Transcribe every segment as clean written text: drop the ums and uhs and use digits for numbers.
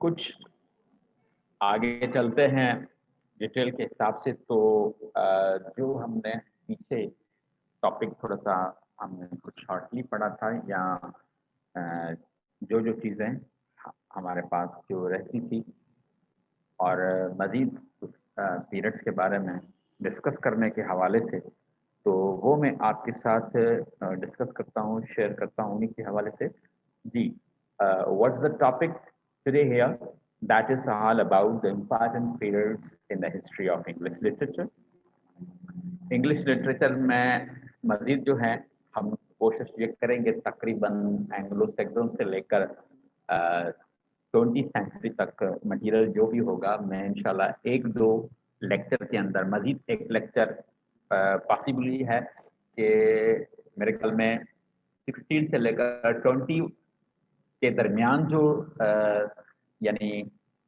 कुछ आगे चलते हैं डिटेल के हिसाब से। तो जो हमने पीछे टॉपिक थोड़ा सा हमने कुछ शॉर्टली पढ़ा था, या जो जो चीज़ें हमारे पास जो रहती थी, और मज़ीद पीरियड्स के बारे में डिस्कस करने के हवाले से, तो वो मैं आपके साथ डिस्कस करता हूँ, शेयर करता हूँ उन्हीं के हवाले से। जी, what's the topic today here? That is all about the important periods in the history of English literature. English literature में मज़ीद जो है हम कोशिश ये करेंगे तकरीबन एंग्लो सैक्सन से लेकर 20 सेंचुरी तक मटेरियल जो भी होगा, मैं इंशाल्लाह एक दो लेक्चर के अंदर, मज़ीद एक लेक्चर पॉसिबली है कि मेरे ख्याल में 16 से लेकर 20 के दरमियान जो यानी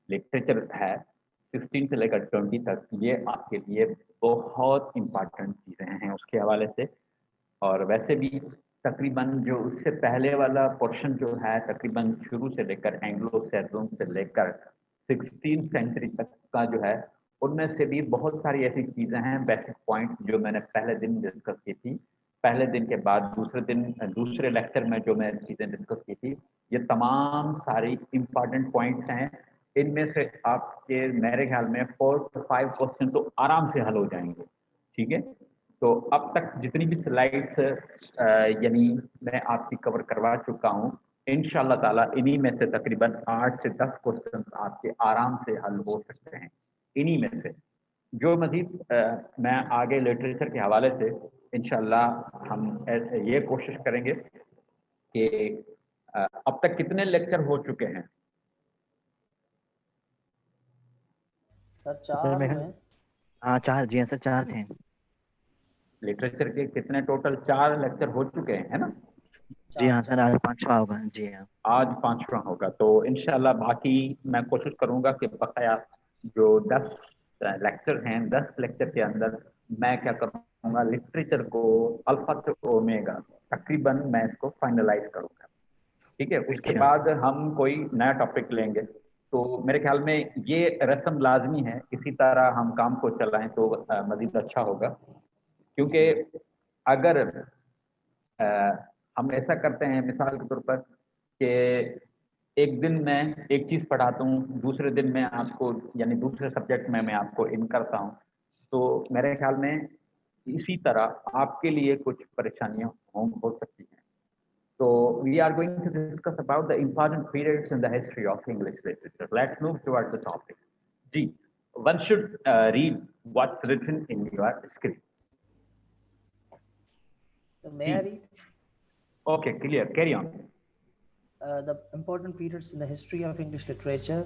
लिटरेचर है 16 से लेकर 20 तक, ये आपके लिए बहुत इम्पॉर्टेंट चीज़ें हैं उसके हवाले से। और वैसे भी तकरीबन जो उससे पहले वाला पोर्शन जो है, तकरीबन शुरू से लेकर एंग्लो सैक्सन से लेकर 16 सेंचुरी तक का जो है, उनमें से भी बहुत सारी ऐसी चीज़ें हैं, बेसिक पॉइंट जो मैंने पहले दिन डिस्कस की थी। पहले दिन के बाद दूसरे दिन दूसरे लेक्चर में जो मैं चीज़ें डिस्कस की थी, ये तमाम सारी इम्पॉर्टेंट पॉइंट्स हैं। इनमें से आपके मेरे ख्याल में 4 to 5 क्वेश्चन तो आराम से हल हो जाएंगे। ठीक है, तो अब तक जितनी भी स्लाइड्स यानी मैं आपकी कवर करवा चुका हूँ, इंशाल्लाह ताला इन्हीं में से तकरीबन 8 से 10 क्वेश्चन आपके आराम से हल हो सकते हैं। इन्हीं में से जो मजीद मैं आगे लिटरेचर के हवाले से इंशाल्लाह हम ये कोशिश करेंगे कि अब तक कितने लेक्चर हो चुके हैं? सर सर 4 मैं हुए हैं। हाँ 4, जी हाँ सर 4 थे। लिटरेचर के कितने टोटल? 4 लेक्चर हो चुके हैं, है ना? जी हाँ 4 सर, आज 5वां होगा। जी हाँ। आज 5वां होगा, तो इंशाल्लाह बाकी मैं कोशिश करूंगा कि बकाया जो 10 लेक्चर हैं, 10 लेक्चर के अंदर मैं क्या करूंगा, लिटरेचर को अल्फा से ओमेगा तकरीबन मैं इसको फाइनलाइज करूंगा। ठीक है, उसके अच्छा। बाद हम कोई नया टॉपिक लेंगे। तो मेरे ख्याल में ये रस्म लाजमी है, इसी तरह हम काम को चलाएं तो मजीद अच्छा होगा। क्योंकि अगर अ, हम ऐसा करते हैं मिसाल के तौर पर कि एक दिन मैं एक चीज़ पढ़ाता हूँ, दूसरे दिन मैं आपको यानी दूसरे सब्जेक्ट में मैं आपको इन करता हूँ, तो मेरे ख्याल में इसी तरह आपके लिए कुछ परेशानियां हो सकती हैं। तो we are going to discuss about the important periods in the history of English literature. Let's move towards the topic. जी, one should read what's written in your script. So may I read? Okay, clear. Carry on. The important periods in the history of English literature: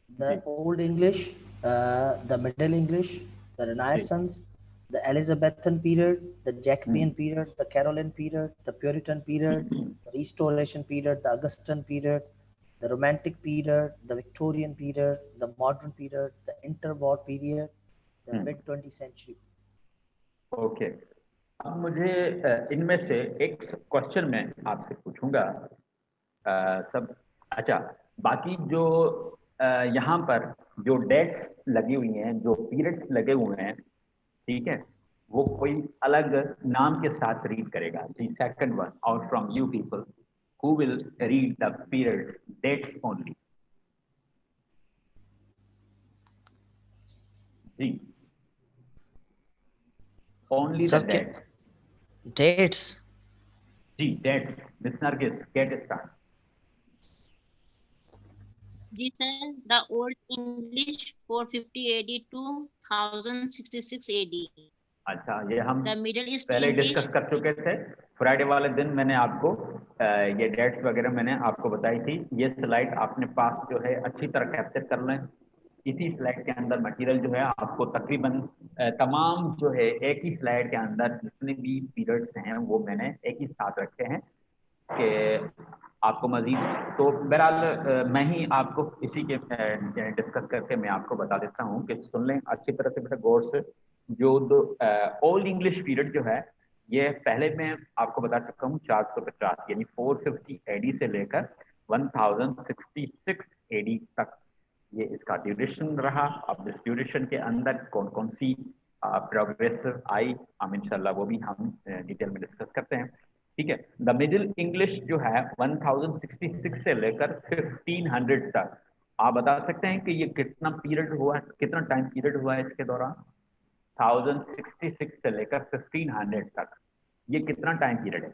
the जी, Old English, the Middle English, the जी, Renaissance, the Elizabethan period, the Jacobean hmm, period, the Caroline period, the Puritan period, the Restoration period, the Augustan period, the Romantic period, the Victorian period, the Modern period, the Interwar period, the hmm, mid-20th century. Okay. अब मुझे इनमें से एक question मैं आपसे पूछूंगा। सब अच्छा, बाकी जो यहाँ पर जो डेट्स लगी हुई हैं, जो पीरियड्स लगे हुए हैं, ठीक है, वो कोई अलग नाम के साथ रीड करेगा। जी, second one out from you people who will read the periods dates only. जी, only the Sir, dates. dates. जी, dates. Miss Nargis, get start. जी sir, the old English 450 AD to 1066 AD। अच्छा, ये हम द मिडल ईस्ट पहले English. Discuss कर चुके थे। फ्राइडे वाले दिन मैंने आपको ये डेट्स वगैरह मैंने आपको बताई थी। ये स्लाइड अपने पास जो है अच्छी तरह कैप्चर कर लें। इसी स्लाइड के अंदर मटेरियल जो है आपको तकरीबन तमाम जो है एक ही स्लाइड के अंदर जितने भी पीरियड्स हैं वो मैंने एक ही साथ रखे हैं कि आपको मजीद। तो बहरहाल मैं ही आपको इसी के डिस्कस करके मैं आपको बता देता हूँ कि सुन लें अच्छी तरह से, बेटा गौर से। जो ओल्ड इंग्लिश पीरियड जो है, ये पहले मैं आपको बता चुका हूँ 450 यानी 450 एडी से लेकर 1066 एडी तक ड्यूरेशन रहा। अब इस ड्यूरेशन के अंदर कौन कौन सी प्रोग्रेसिव आई, हम इंशाल्लाह वो भी हम डिटेल में डिस्कस करते हैं। ठीक है, द मिडिल इंग्लिश जो है 1066 से लेकर 1500 तक, आप बता सकते हैं कि ये कितना पीरियड हुआ, कितना टाइम पीरियड हुआ है इसके दौरान? 1066 से लेकर 1500 तक, ये कितना टाइम पीरियड है?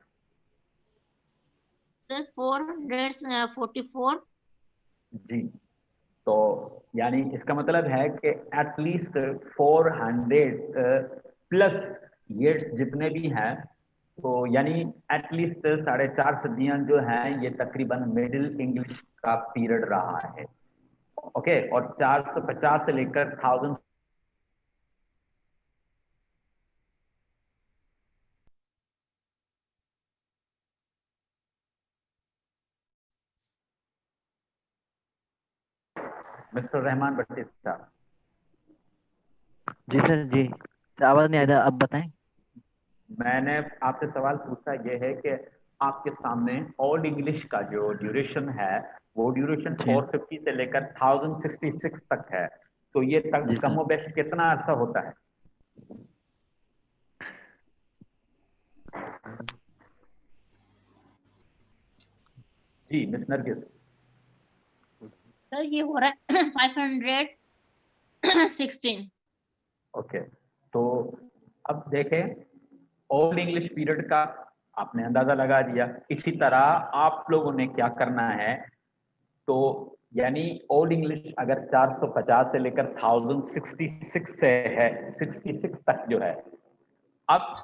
सर 444। जी, तो यानी इसका मतलब है कि एटलीस्ट 400 प्लस ईयर्स जितने भी हैं, तो यानी एटलीस्ट 4.5 सदियां जो हैं ये तकरीबन मिडिल इंग्लिश का पीरियड रहा है। ओके, और 450 से लेकर 1000 मिस्टर रहमान भट्टी साहब। जी सर, जी सर, आवाज नहीं आ रहा, अब बताएं। मैंने आपसे सवाल पूछा यह है कि आपके सामने ओल्ड इंग्लिश का जो ड्यूरेशन है वो ड्यूरेशन जी 450 से लेकर 1066 तक है, तो ये तक जी कम सर। और बेश कितना अरसा होता है? जी मिस नरगिस। सर ये हो रहा है 516। ओके, तो अब देखें, ओल्ड इंग्लिश पीरियड का आपने अंदाजा लगा दिया। इसी तरह आप लोगों ने क्या करना है, तो यानी ओल्ड इंग्लिश अगर 450 से लेकर 1066 से है, 66 तक जो है, अब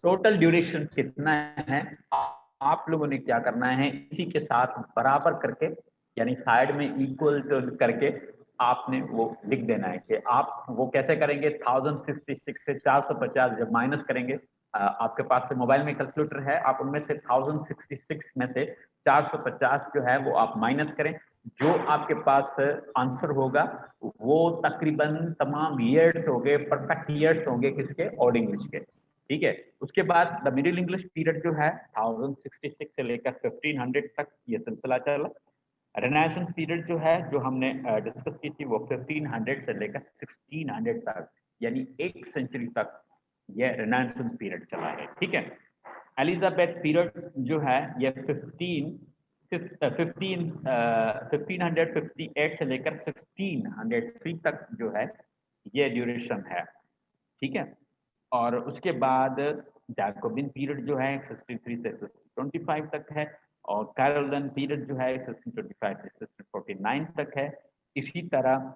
टोटल ड्यूरेशन कितना है, आप लोगों ने क्या करना है, इसी के साथ बराबर करके यानी साइड में इक्वल करके आपने वो लिख देना है कि आप वो कैसे करेंगे। 1066 से 450 जब माइनस करेंगे, आपके पास से मोबाइल में कैलकुलेटर है, आप उनमें से 1066 में से 450 जो है वो आप माइनस करें, जो आपके पास आंसर होगा वो तकरीबन तमाम ईयर्स होंगे, परफेक्ट ईयर्स होंगे किसके? ओल्ड इंग्लिश के। ठीक है, उसके बाद द मिडिल इंग्लिश पीरियड जो है 1066 से लेकर 1500 तक ये सिलसिला चला। रेनेसांस पीरियड जो है, जो हमने डिस्कस की थी, वो 1500 से लेकर 1600 तक, यानी 1 सेंचुरी तक ये रेनेसांस पीरियड चला है। ठीक है, एलिजाबेथ पीरियड जो है ये 1558 से लेकर 1603 तक जो है ये ड्यूरेशन है। ठीक है, और उसके बाद जैकोबिन पीरियड जो है 63 से 25 तक है, और कैरोलिन पीरियड जो है 1625 से 1649 तक है। इसी तरह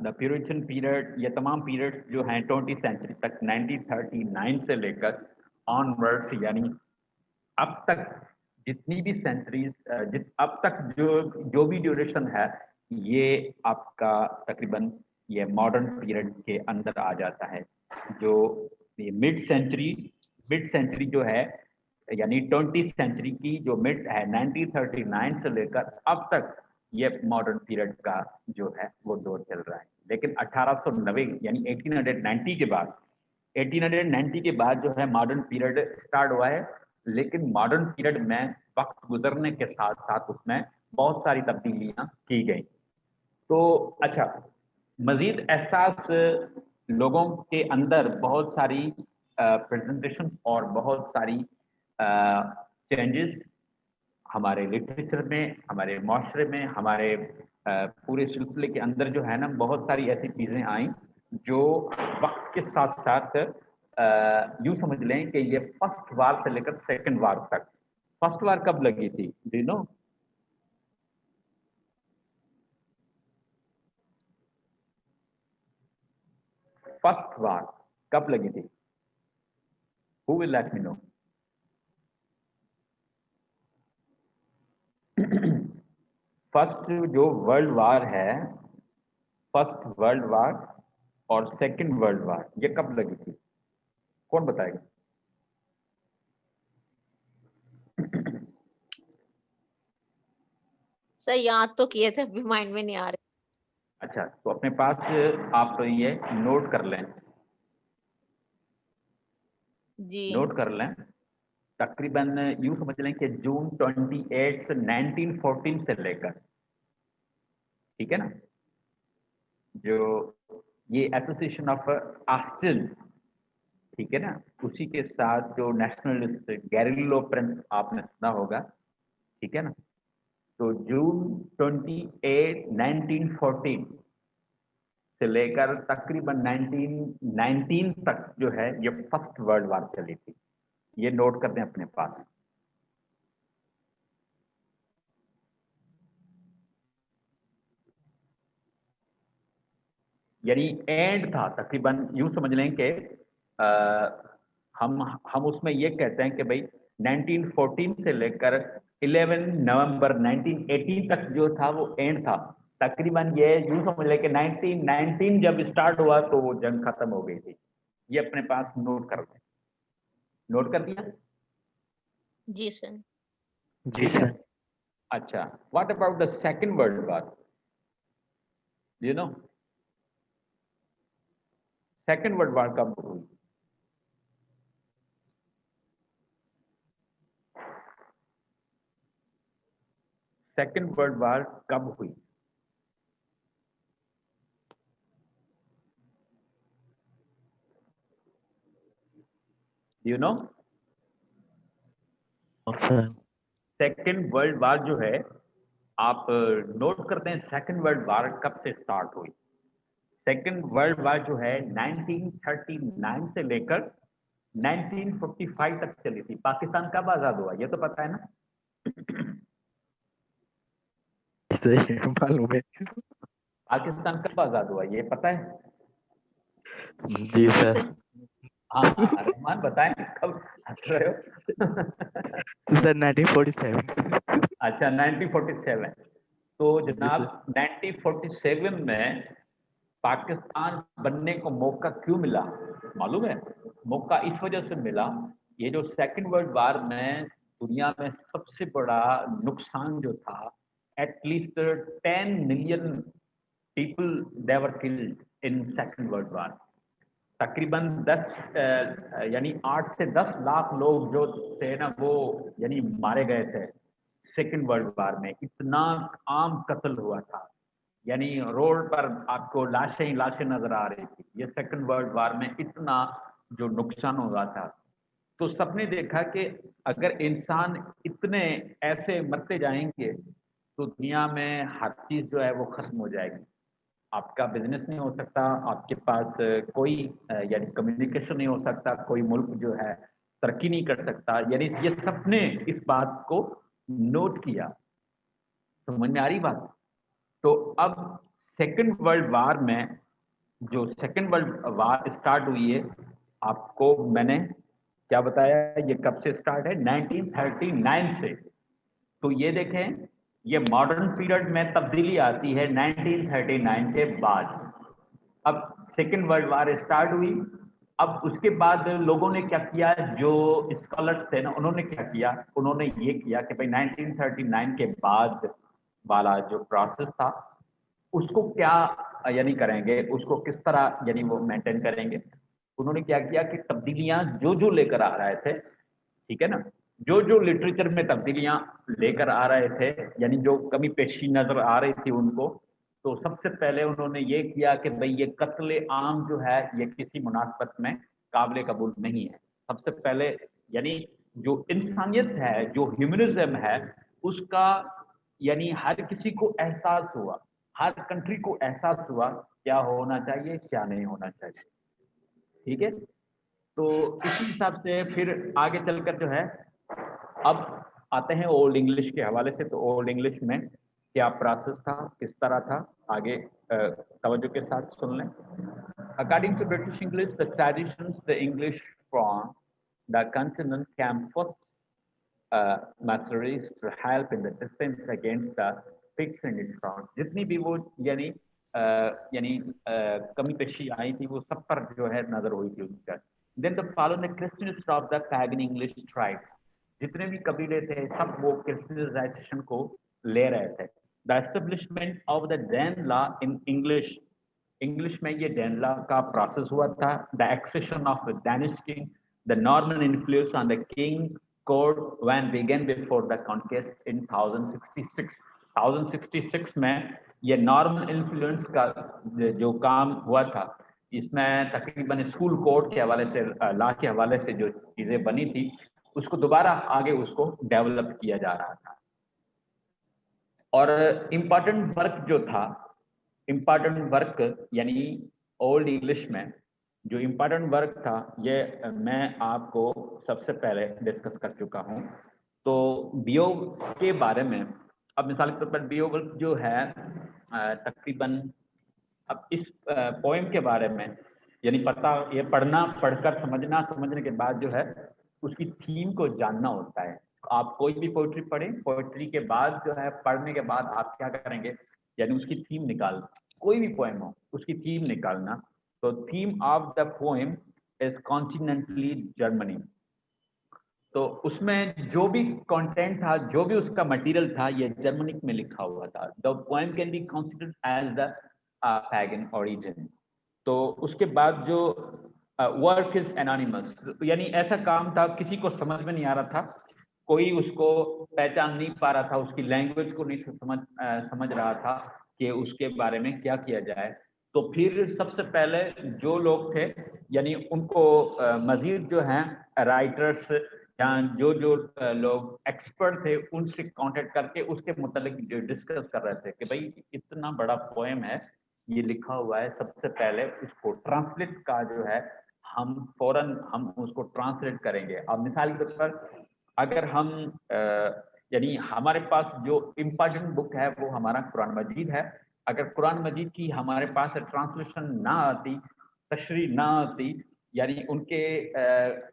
द प्यूरिटन पीरियड, ये तमाम पीरियड्स जो हैं 20वीं सेंचुरी तक 1939 से लेकर ऑनवर्ड्स, यानी अब तक जितनी भी सेंचुरीज अब तक जो भी ड्यूरेशन है ये आपका तकरीबन ये मॉडर्न पीरियड के अंदर आ जाता है। जो ये मिड सेंचुरी जो है, यानी 20वीं सेंचुरी की जो मिड है 1939 से लेकर अब तक ये मॉडर्न पीरियड का जो है वो दौर चल रहा है। लेकिन 1890 यानी 1890 के बाद 1890 के बाद जो है मॉडर्न पीरियड स्टार्ट हुआ है, लेकिन मॉडर्न पीरियड में वक्त गुजरने के साथ साथ उसमें बहुत सारी तब्दीलियां की गई। तो अच्छा, मजीद एहसास लोगों के अंदर बहुत सारी प्रेजेंटेशन और बहुत सारी चेंजेस हमारे लिटरेचर में, हमारे माशरे में, हमारे पूरे सिलसिले के अंदर जो है ना, बहुत सारी ऐसी चीज़ें आई जो वक्त के साथ साथ यूं समझ लें कि ये फर्स्ट वार से लेकर सेकंड वार तक। फर्स्ट वार कब लगी थी, डू यू नो? फर्स्ट वार कब लगी थी? Who will let me know? First जो वर्ल्ड वार है, फर्स्ट वर्ल्ड वार और सेकंड वर्ल्ड वार, ये कब लगी थी? कौन बताएगा? सर याद तो किए थे, अभी माइंड में नहीं आ रहे। अच्छा, तो अपने पास आप ये नोट कर लें, जी नोट कर लें। तकरीबन यूं समझ लें कि जून 28 से 1914 से लेकर, ठीक है ना, जो ये एसोसिएशन ऑफ ऑस्टिन, ठीक है ना, उसी के साथ जो नेशनलिस्ट गैरिलो प्रिंस आपने सुना होगा, ठीक है ना। तो जून 28, 1914 से लेकर तकरीबन 1919 तक जो है ये फर्स्ट वर्ल्ड वॉर चली थी। ये नोट कर दें अपने पास। यानी एंड था तकरीबन, यूं समझ लें कि हम उसमें ये कहते हैं कि भाई 1914 से लेकर 11 नवंबर 1918 तक जो था वो एंड था। तकरीबन ये यूं समझ लें कि 1919 जब स्टार्ट हुआ तो वो जंग खत्म हो गई थी। ये अपने पास नोट कर लें। नोट कर दिया? जी सर। जी सर। अच्छा, what about the second world war? You know second world war कब हुई? सेकंड वर्ल्ड वॉर कब हुई? You know sir second world war जो है, आप नोट करते हैं सेकंड वर्ल्ड वॉर कब से स्टार्ट हुई। सेकंड वर्ल्ड वॉर जो है 1939 से लेकर 1945 तक चली थी। पाकिस्तान कब आजाद हुआ ये तो पता है ना? मालूम है। पाकिस्तान कब आजाद हुआ ये पता है? जी सर। हाँ रहमान बताएं, कब हंस रहे हो? सर 1947। अच्छा 1947। तो जनाब 1947 में पाकिस्तान बनने को मौका क्यों मिला मालूम है? मौका इस वजह से मिला, ये जो सेकंड वर्ल्ड वॉर में दुनिया में सबसे बड़ा नुकसान जो था, at least 10 million people they were killed in second world war. तकरीबन 10 यानी 8 से 10 लाख लोग जो थे ना वो यानी मारे गए थे सेकंड वर्ल्ड वॉर में। इतना आम कत्ल हुआ था, यानी रोड पर आपको लाशें ही लाशें नजर आ रही थी। ये सेकंड वर्ल्ड वॉर में इतना जो नुकसान हुआ था, तो सबने देखा कि अगर इंसान इतने ऐसे मरते जाएंगे तो दुनिया में हर चीज जो है वो खत्म हो जाएगी। आपका बिजनेस नहीं हो सकता, आपके पास कोई यानी कम्युनिकेशन नहीं हो सकता, कोई मुल्क जो है तरक्की नहीं कर सकता। यानी ये सबने इस बात को नोट किया। समझ में आ रही बात? तो अब सेकंड वर्ल्ड वॉर में, जो सेकंड वर्ल्ड वॉर स्टार्ट हुई है, आपको मैंने क्या बताया, ये कब से स्टार्ट है? 1939 से। तो ये देखें, ये मॉडर्न पीरियड में तब्दीली आती है 1939 के बाद। अब सेकेंड वर्ल्ड वॉर स्टार्ट हुई। अब उसके बाद लोगों ने क्या किया, जो स्कॉलर्स थे ना, उन्होंने क्या किया, उन्होंने ये किया कि भाई 1939 के बाद वाला जो प्रोसेस था उसको क्या यानी करेंगे, उसको किस तरह यानी वो मेंटेन करेंगे। उन्होंने क्या किया कि तब्दीलियां जो लेकर आ रहे थे, ठीक है ना, जो लिटरेचर में तब्दीलियां लेकर आ रहे थे, यानी जो कमी पेशी नजर आ रही थी उनको, तो सबसे पहले उन्होंने ये किया कि भाई ये कत्ले आम जो है ये किसी मुनासबत में काबिल कबूल नहीं है। सबसे पहले यानी जो इंसानियत है, जो ह्यूमनिज्म है, उसका यानी हर किसी को एहसास हुआ, हर कंट्री को एहसास हुआ क्या होना चाहिए क्या नहीं होना चाहिए। ठीक है, तो इसी हिसाब से फिर आगे चलकर जो है, अब आते हैं ओल्ड इंग्लिश के हवाले से। तो ओल्ड इंग्लिश में क्या प्रोसेस था, किस तरह था, आगे तवज्जो के साथ सुन लें। According to British English, the traditions the English from the continent came first mercenaries to help in the defense against the Picts and its crowd। जितनी भी वो यानी कमी पेशी आई थी वो सब पर जो है नजर हुई थी उनका। Then the following the Christians of the pagan English tribes, जितने भी कबीले थे सब वो क्रिश्चियनाइजेशन को ले रहे थे। The establishment of the Danelaw law in English, English में ये Danelaw का प्रोसेस हुआ था। The accession of the Danish king, the Norman influence on the king court when began before the conquest in 1066। 1066 में ये नॉर्मन इन्फ्लुएंस का जो काम हुआ था, इसमें तकरीबन स्कूल कोड के हवाले से, लॉ के हवाले से जो चीजें बनी थी, उसको दोबारा आगे उसको डेवलप किया जा रहा था। और इम्पॉर्टेंट वर्क जो था, इम्पॉर्टेंट वर्क यानी ओल्ड इंग्लिश में जो इम्पॉर्टेंट वर्क था, ये मैं आपको सबसे पहले डिस्कस कर चुका हूँ। तो बियोवुल्फ के बारे में, अब मिसाल के तौर पर बियोवुल्फ जो है तकरीबन, अब इस पोएम के बारे में यानी पता, ये पढ़कर समझने के बाद जो है उसकी थीम को जानना होता है। आप कोई भी पोइट्री पढ़ें, पोइट्री के बाद जो है, पढ़ने के बाद आप क्या करेंगे, यानी उसकी थीम निकाल, कोई भी पोएम हो उसकी थीम निकालना। तो theme of the poem is continentally Germany. तो उसमें जो भी कंटेंट था, जो भी उसका मटेरियल था, ये जर्मनिक में लिखा हुआ था। The poem can be considered as the pagan origin. तो उसके बाद जो वर्क इज एनोनिमस, यानी ऐसा काम था किसी को समझ में नहीं आ रहा था, कोई उसको पहचान नहीं पा रहा था, उसकी लैंग्वेज को नहीं समझ रहा था कि उसके बारे में क्या किया जाए। तो फिर सबसे पहले जो लोग थे, यानी उनको मजीद जो हैं राइटर्स या जो लोग एक्सपर्ट थे, उनसे कांटेक्ट करके उसके मुतालिक डिस्कस कर रहे थे कि भाई इतना बड़ा पोएम है, ये लिखा हुआ है, सबसे पहले उसको ट्रांसलेट का जो है हम फौरन हम उसको ट्रांसलेट करेंगे। अब मिसाल के तौर पर अगर हम यानी हमारे पास जो इम्पोर्टेंट बुक है वो हमारा कुरान मजीद है, अगर कुरान मजीद की हमारे पास ट्रांसलेशन ना आती, तशरीह ना आती, यानी उनके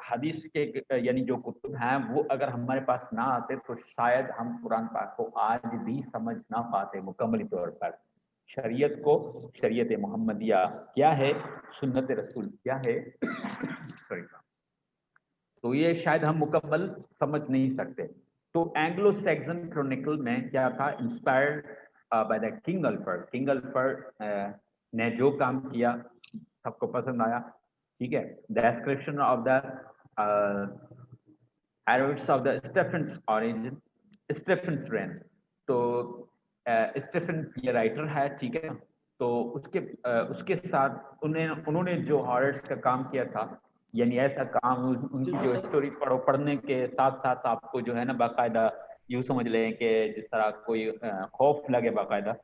हदीस के यानी जो कुतुब हैं वो अगर हमारे पास ना आते, तो शायद हम कुरान पाक को आज भी समझ ना पाते मुकम्मली तौर पर। शरीयत को, शरीयत मोहम्मदिया क्या है, सुन्नत रसूल क्या है, सॉरी, तो ये शायद हम मुकम्मल समझ नहीं सकते। तो एंग्लो सैक्सन क्रॉनिकल में क्या था, inspired by the king Alfred. King Alfred ने जो काम किया सबको पसंद आया, ठीक है। Description of the Herods of the Stephens origin, Stephens reign. तो स्टेफन ये राइटर है, ठीक है। तो उसके साथ उन्होंने जो हॉरर्स का काम किया था, यानी ऐसा काम, उनकी जो स्टोरी पढ़ने के साथ साथ आपको जो है ना बाकायदा यूँ समझ लें कि जिस तरह कोई खौफ लगे बाकायदा।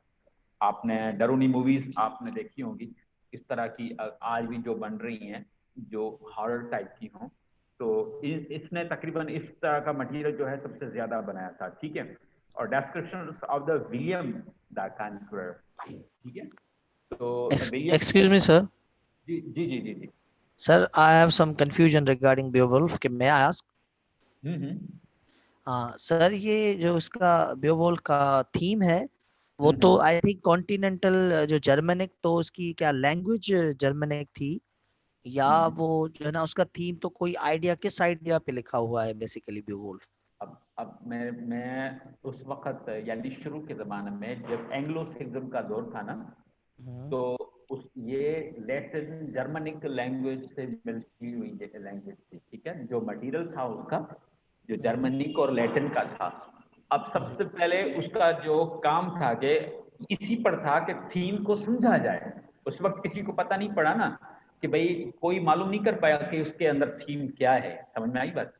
आपने डरूनी मूवीज आपने देखी होंगी इस तरह की, आज भी जो बन रही हैं जो हॉरर टाइप की हों, तो इसने तकरीबन इस तरह का मटेरियल जो है सबसे ज्यादा बनाया था, ठीक है। और description of the William the conqueror, ठीक है। तो Excuse me, sir. जी जी जी जी जी Sir, I have some confusion regarding Beowulf. May I ask? Sir ये जो इसका Beowulf का थीम है, वो तो आई थिंक कॉन्टिनेंटल जो जर्मनिक, तो उसकी क्या लैंग्वेज जर्मनिक थी, या वो जो है ना उसका थीम, तो कोई आइडिया, किस आइडिया पे लिखा हुआ है बेसिकली Beowulf? अब मैं उस वक्त यानी शुरू के ज़माने में जब एंग्लो सैक्सन का दौर था ना, तो ये लैटिन जर्मनिक लैंग्वेज से मिलती हुई लैंग्वेज थी, ठीक है। जो मटेरियल था उसका जो जर्मनिक और लैटिन का था। अब सबसे पहले उसका जो काम था कि इसी पर था कि थीम को समझा जाए। उस वक्त किसी को पता नहीं पड़ा ना कि भाई, कोई मालूम नहीं कर पाया कि उसके अंदर थीम क्या है, समझ में आई बात।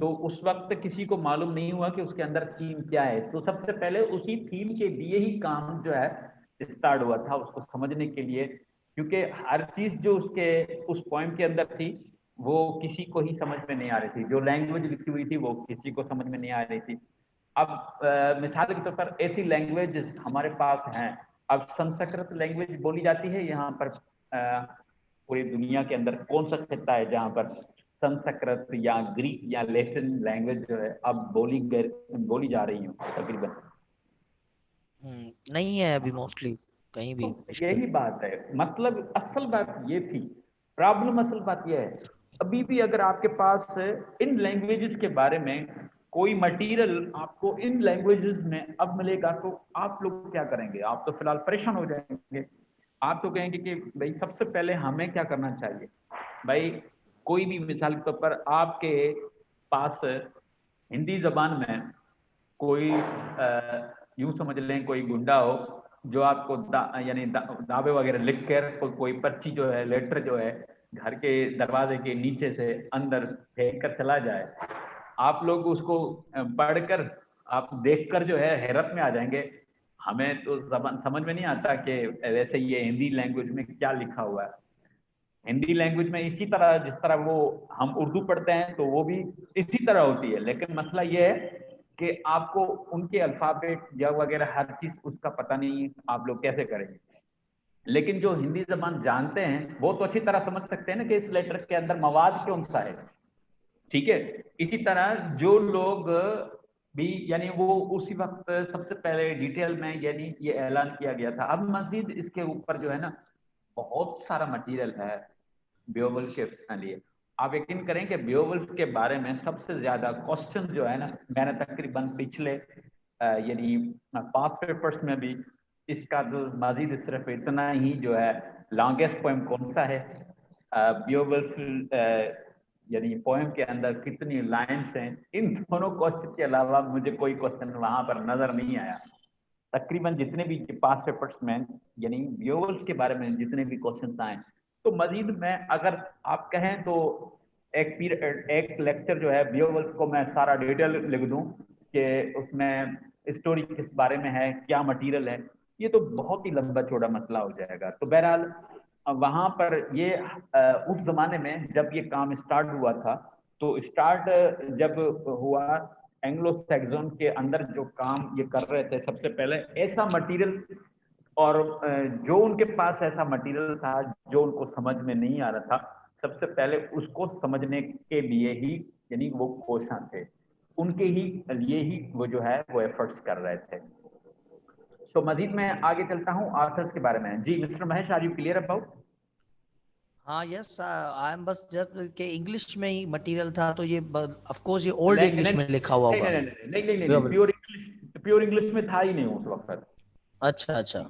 तो उस वक्त किसी को मालूम नहीं हुआ कि उसके अंदर थीम क्या है, तो सबसे पहले उसी थीम के लिए ही काम जो है स्टार्ट हुआ था, उसको समझने के लिए। क्योंकि हर चीज जो उसके उस पॉइंट के अंदर थी वो किसी को ही समझ में नहीं आ रही थी, जो लैंग्वेज लिखी हुई थी वो किसी को समझ में नहीं आ रही थी। अब मिसाल के तौर पर ऐसी लैंग्वेज हमारे पास हैं। अब संस्कृत लैंग्वेज बोली जाती है यहाँ पर पूरी दुनिया के अंदर कौन सा खिता है जहाँ पर संस्कृत या ग्रीक या लैटिन लैंग्वेज जो है अब बोली जा रही हूँ तकरीबन? नहीं है अभी मोस्टली कहीं भी। तो यही बात है, मतलब असल बात ये थी, प्रॉब्लम असल बात ये है, अभी भी अगर आपके पास इन लैंग्वेजेस के बारे में कोई मटेरियल आपको इन लैंग्वेजेस में अब मिलेगा, तो आप लोग क्या करेंगे? आप तो फिलहाल परेशान हो जाएंगे। आप तो कहेंगे कि भाई सबसे पहले हमें क्या करना चाहिए। भाई कोई भी मिसाल के तौर पर आपके पास हिंदी जबान में कोई यूं समझ लें कोई गुंडा हो जो आपको यानी दावे वगैरह लिख कर कोई पर्ची जो है, लेटर जो है घर के दरवाजे के नीचे से अंदर फेंक कर चला जाए, आप लोग उसको पढ़कर आप देखकर जो है हैरत में आ जाएंगे। हमें तो समझ में नहीं आता कि वैसे ये हिंदी लैंग्वेज में क्या लिखा हुआ है। हिंदी लैंग्वेज में इसी तरह जिस तरह वो हम उर्दू पढ़ते हैं तो वो भी इसी तरह होती है, लेकिन मसला ये है कि आपको उनके अल्फाबेट या वगैरह हर चीज उसका पता नहीं, आप लोग कैसे करेंगे। लेकिन जो हिंदी जबान जानते हैं वो तो अच्छी तरह समझ सकते हैं ना कि इस लेटर के अंदर मवाद कौन सा है, ठीक है। इसी तरह जो लोग भी यानी वो उसी वक्त सबसे पहले डिटेल में यानी ये ऐलान किया गया था। अब मजीद इसके ऊपर जो है ना बहुत सारा मटेरियल है बियोवल्फ के लिए। आप यकीन करें कि बियोवल्फ के बारे में सबसे ज्यादा क्वेश्चन जो है ना मैंने तकरीबन पिछले यानी पास्ट पेपर्स में भी इसका जो मजीद सिर्फ इतना ही जो है लॉन्गेस्ट पोएम कौन सा है, बियोवल्फ यानी पोएम के अंदर कितनी लाइन्स हैं, इन दोनों क्वेश्चन के अलावा मुझे कोई क्वेश्चन वहां पर नजर नहीं आया। तकरीबन जितने भी पास्ट पेपर्स में यानी बियोवल्फ के बारे में जितने भी क्वेश्चन आए, तो मजीद में अगर आप कहें तो एक लेक्चर जो है बियोवल्फ को मैं सारा डिटेल लिख दूं कि उसमें स्टोरी किस बारे में है, क्या मटेरियल है, ये तो बहुत ही लंबा चौड़ा मसला हो जाएगा। तो बहरहाल वहां पर ये उस जमाने में जब ये काम स्टार्ट हुआ था, तो स्टार्ट जब हुआ एंग्लो सैक्सन के अंदर जो काम ये कर रहे थे, सबसे पहले ऐसा मटेरियल और जो उनके पास ऐसा मटेरियल था जो उनको समझ में नहीं आ रहा था, सबसे पहले उसको समझने के लिए ही यानी वो कोशां थे, उनके ही लिए ही वो जो है वो एफर्ट्स कर रहे थे। तो मजीद मैं आगे चलता हूँ आर्थर्स के बारे में। जी mister Mahesh, are you clear about? हाँ यस, आई एम बस जस्ट के इंग्लिश में ही मटेरियल था, तो ये ऑफ कोर्स ये ओल्ड इंग्लिश में लिखा हुआ होगा। नहीं, प्योर इंग्लिश में था ही नहीं उस वक्त। अच्छा अच्छा,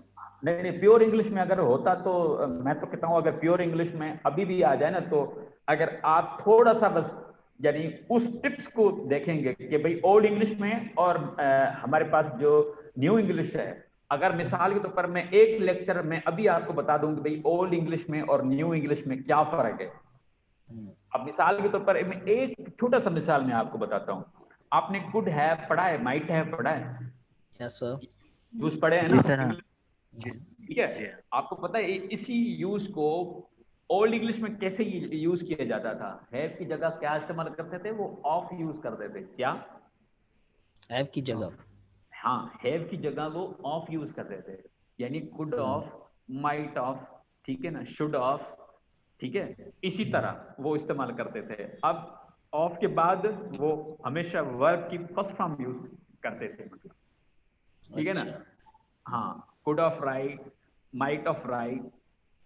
नहीं, प्योर इंग्लिश में अगर होता तो मैं तो कहता हूँ अगर प्योर इंग्लिश में अभी भी आ जाए ना, तो अगर आप थोड़ा सा बस यानी उस टिप्स को देखेंगे कि भाई ओल्ड इंग्लिश में और हमारे पास जो न्यू इंग्लिश है, अगर मिसाल के तौर पर मैं एक लेक्चर में अभी आपको बता दूं कि भाई ओल्ड इंग्लिश में और न्यू इंग्लिश में क्या फर्क है। अब मिसाल के तौर पर मैं एक छोटा सा मिसाल मैं आपको बताता हूँ। आपने कुड हैव पढ़ा है, माइट हैव पढ़ा है? यस सर, यूज पढ़े हैं जी ना? सर, हाँ। ठीक है, आपको पता है इसी यूज को ओल्ड इंग्लिश में कैसे यूज किया जाता था? हैव की जगह क्या इस्तेमाल करते थे? वो ऑफ यूज करते थे। क्या? हैव की जगह? हाँ, हैव की जगह वो ऑफ यूज करते थे, यानी कुड ऑफ, माइट ऑफ, ठीक है ना, शुड ऑफ, ठीक है, इसी तरह वो इस्तेमाल करते थे। अब ऑफ के बाद वो हमेशा वर्ब की फर्स्ट फॉर्म यूज करते थे, मतलब, ठीक है ना। हाँ, could of right, might of right.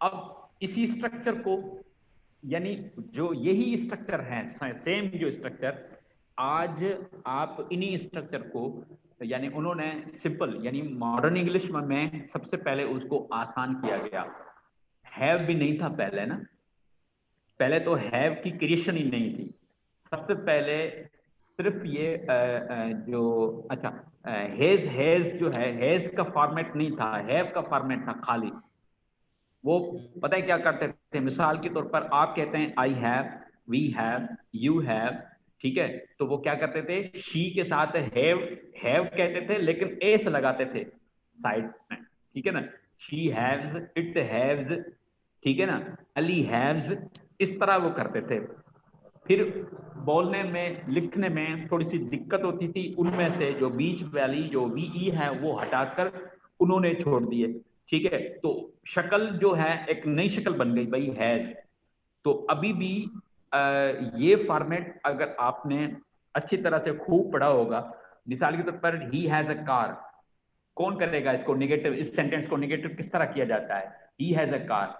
अब इसी स्ट्रक्चर को यानी जो यही स्ट्रक्चर है, सेम जो स्ट्रक्चर, आज आप इन्हीं स्ट्रक्चर को यानी उन्होंने सिंपल यानी मॉडर्न इंग्लिश में सबसे पहले उसको आसान किया गया। हैव भी नहीं था पहले ना, पहले तो हैव की क्रिएशन ही नहीं थी। सबसे पहले सिर्फ ये जो अच्छा हैज जो है, हैज का फॉर्मेट नहीं था, हैव का फॉर्मेट था खाली। वो पता है क्या करते थे? मिसाल के तौर पर आप कहते हैं I have, we have, you have, ठीक है, तो वो क्या करते थे? शी के साथ हैव कहते थे लेकिन एस लगाते थे साइड में, ठीक है ना। शी हैव्स, इट हैव्स, ठीक है ना, अली हैव्स, इस तरह वो करते थे। फिर बोलने में लिखने में थोड़ी सी दिक्कत होती थी, उनमें से जो बीच वाली जो वी है वो हटाकर उन्होंने छोड़ दिए, ठीक है। तो शक्ल जो है एक नई शक्ल बन गई भाई, हैज। तो अभी भी ये फॉर्मेट अगर आपने अच्छी तरह से खूब पढ़ा होगा, मिसाल के तौर पर ही हैज अ कार, कौन करेगा इसको नेगेटिव? इस सेंटेंस को नेगेटिव किस तरह किया जाता है? He has a car.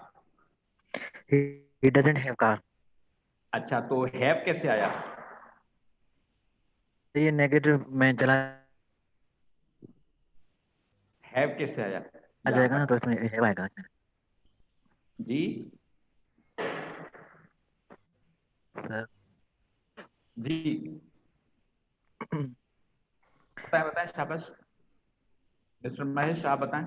He doesn't have car. अच्छा, तो हैव कैसे आया? तो ये नेगेटिव में चला हैव कैसे आया आ यहाँ जाएगा ना, पर? तो इसमें है आएगा इसमें। जी सर जी, बताएं बताएं, शाबाश। मिस्टर महेश आप बताएं।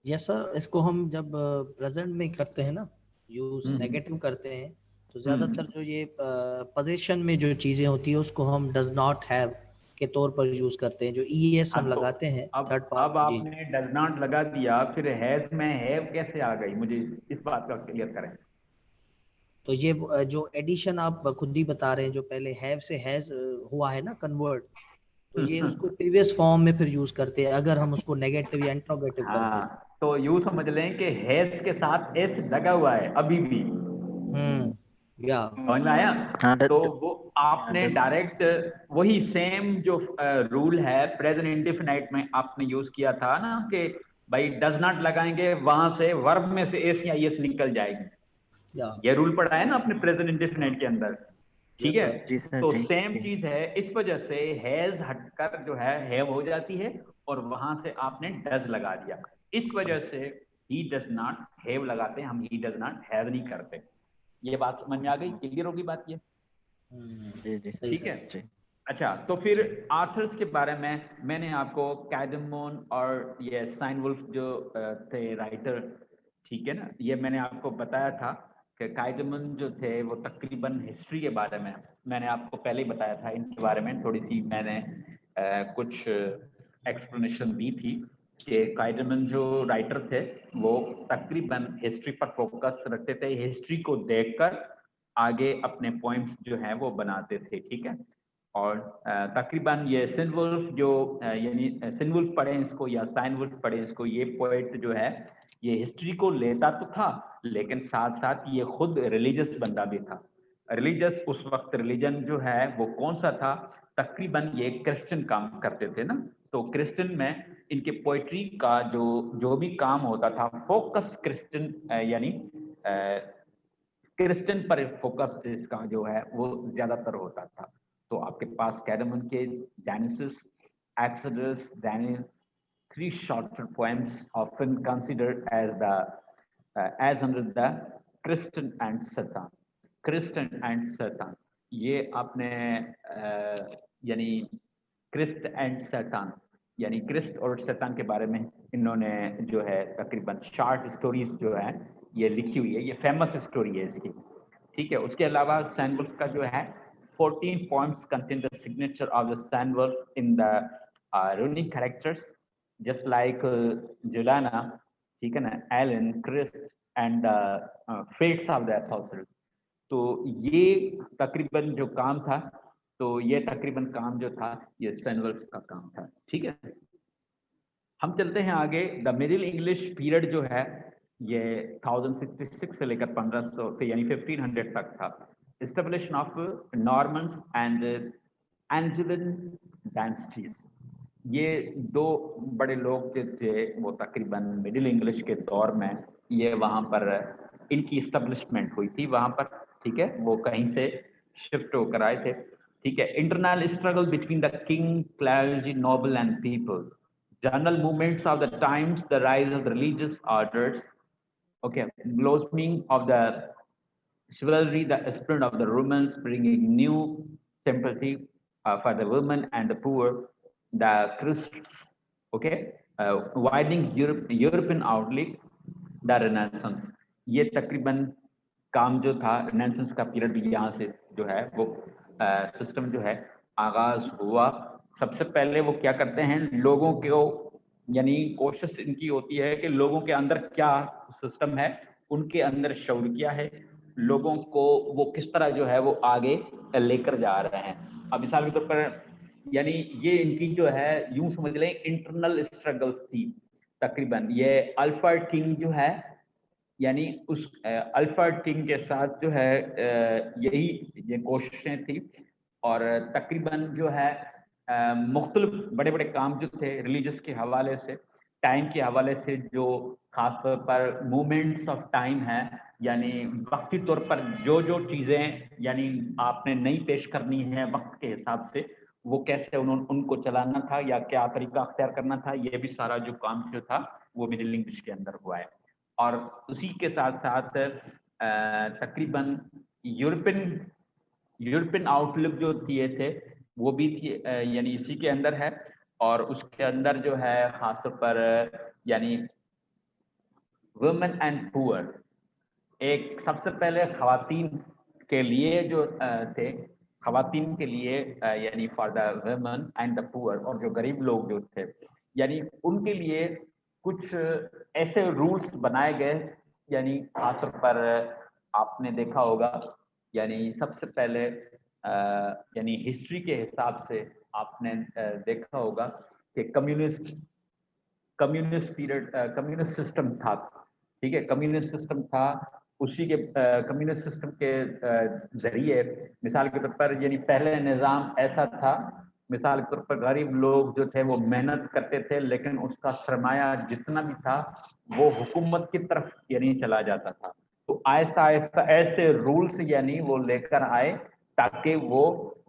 यस सर, इसको हम जब प्रेजेंट में करते हैं ना, यूज हम्म, नेगेटिव करते हैं, तो हम्म, ज्यादातर जो ये पोजीशन में जो चीजें होती है उसको हम डज नॉट हैव के तौर पर यूज करते हैं। जो ईएस हाँ हम तो लगाते हैं थर्ड अब पार्ट जी। आपने डज नॉट लगा दिया, फिर हैज में हैव कैसे आ गई, मुझे इस बात का क्लियर करें। तो ये जो एडिशन आप खुद ही बता रहे हैं, जो पहले हैव से हैज हुआ है ना कन्वर्ट, तो ये उसको प्रीवियस फॉर्म में फिर यूज करते हैं अगर हम उसको नेगेटिव या इंट्रोगेटिव करते हैं। हाँ तो यूं समझ लें कि हैज के साथ एस लगा हुआ है अभी भी। या समझ में आया। हाँ तो वो आपने does- डायरेक्ट वही सेम जो रूल है प्रेजेंट इंडेफिनाइट में आपने यूज किया था ना, कि भाई डज नॉट लगाएंगे वहां से वर्ब में से एस या एस निकल जाएगी। या ये रूल पढ़ा है ना अपने प्रेजेंट इंडेफिनाइट के अंदर। ठीक यस है। सर। जी सर तो जी सेम जी। चीज है, इस वजह से हैज हटकर जो है हैव हो जाती है और वहां से आपने डज लगा दिया। इस वजह से ही डज नॉट हैव लगाते हैं हम, ही डज नॉट हैव नहीं करते। ये बात समझ में आ गई, क्लियर होगी बात ये। जी जी सही ठीक है। सर। जी। अच्छा तो फिर आथर्स के बारे में मैंने आपको कैडमोन और ये साइन वुल्फ जो थे राइटर, ठीक है ना, ये मैंने आपको बताया था कि कैडमोन जो थे वो तकरीबन हिस्ट्री के बारे में मैंने आपको पहले ही बताया था। इनके बारे में थोड़ी सी मैंने कुछ एक्सप्लेनेशन दी थी कि कैडमोन जो राइटर थे वो तकरीबन हिस्ट्री पर फोकस रखते थे, हिस्ट्री को देखकर आगे अपने पॉइंट्स जो हैं वो बनाते थे। ठीक है। और तकरीबन ये सिनवुल्फ जो यानी सिनवुल्फ पढ़े इसको या साइनवुल्फ पढ़े इसको, ये पोएट जो है ये हिस्ट्री को लेता तो था लेकिन साथ साथ ये खुद रिलीजियस बंदा भी था। रिलीजियस उस वक्त रिलीजन जो है वो कौन सा था, तकरीबन ये क्रिश्चियन काम करते थे ना। तो क्रिश्चियन में इनके पोइट्री का जो जो भी काम होता था फोकस क्रिश्चियन यानी क्रिश्चियन पर फोकस इसका जो है वो ज्यादातर होता था। तो आपके पास कैडमन के genesis, exodus, Daniel, three shorter poems often considered as the as under the Christian and Satan. Christian and Satan, ये आपने यानी क्रिस्ट एंड सैतान यानी क्रिस्ट और सैतान के बारे में इन्होंने जो है तकरीबन शॉर्ट स्टोरीज जो है ये लिखी हुई है, ये फेमस स्टोरी है इसकी। ठीक है। उसके अलावा सैनवुल्फ का जो है 14 poems contain the signature of the Sandwolf in the runic characters, just like Juliana, ठीक है ना, Alan, Christ and the fates of the apostles। तो ये तकरीबन जो काम था, तो ये तकरीबन काम जो था ये सैनवुल्फ का काम था। ठीक है। हम चलते हैं आगे। द मिडिल इंग्लिश पीरियड जो है ये 1066 से लेकर 1500 से यानी 1500 तक था। Establishment of Normans and Angevin dynasties, ये दो बड़े लोग जो थे वो तकरीबन मिडिल इंग्लिश के दौर में ये वहां पर इनकी इस्टेब्लिशमेंट हुई थी वहां पर। ठीक है। वो कहीं से शिफ्ट होकर आए थे। ठीक है। Internal struggle between the king, clergy, noble and people, general movements of the times, the rise of the religious orders, okay, blossoming of the chivalry, the spirit of the Romans, bringing new sympathy for the women and the poor, the Christians, okay, widening European outlook, the Renaissance। ये तकरीबन काम जो था renaissance का period भी यहाँ से जो है वो सिस्टम जो है आगाज हुआ। सबसे पहले वो क्या करते हैं, लोगों को यानी कोशिश इनकी होती है कि लोगों के अंदर क्या सिस्टम है, उनके अंदर शौर क्या है, लोगों को वो किस तरह जो है वो आगे लेकर जा रहे हैं। अब मिसाल के तौर पर यानी ये इनकी जो है यूं समझ लें इंटरनल स्ट्रगल्स थी तकरीबन। ये अल्फा किंग जो है यानी उस अल्फा किंग के साथ जो है यही ये कोशिशें थी। और तकरीबन जो है मुख्तलिफ बड़े बड़े काम जो थे रिलीजियस के हवाले से, टाइम के हवाले से, जो खासतौर पर मूवमेंट्स ऑफ टाइम है यानी वक्ती तौर पर जो जो चीज़ें यानी आपने नई पेश करनी है वक्त के हिसाब से, वो कैसे उनको चलाना था या क्या तरीका अख्तियार करना था, ये भी सारा जो काम जो था वो मिडिल इंग्लिश के अंदर हुआ है। और उसी के साथ साथ तकरीबन यूरोपियन आउटलुक जो दिए थे वो भी यानी इसी के अंदर है। और उसके अंदर जो है खासतौर पर यानी वुमेन एंड पुअर, एक सबसे पहले खवातीन के लिए जो थे, खवातीन के लिए यानी for the women and the poor, और जो गरीब लोग जो थे यानी उनके लिए कुछ ऐसे रूल्स बनाए गए, यानी खासतौर पर आपने देखा होगा, यानी सबसे पहले यानी हिस्ट्री के हिसाब से आपने देखा होगा कि कम्युनिस्ट पीरियड, कम्युनिस्ट सिस्टम था, ठीक है, कम्युनिस्ट सिस्टम था, उसी के कम्युनिस्ट सिस्टम के जरिए मिसाल के तौर पर यानी पहले निज़ाम ऐसा था, मिसाल के तौर पर गरीब लोग जो थे वो मेहनत करते थे, लेकिन उसका सरमाया जितना भी था वो हुकूमत की तरफ यानी चला जाता था। तो आहिस्ता आहिस्ता ऐसे रूल्स यानी वो लेकर आए ताकि वो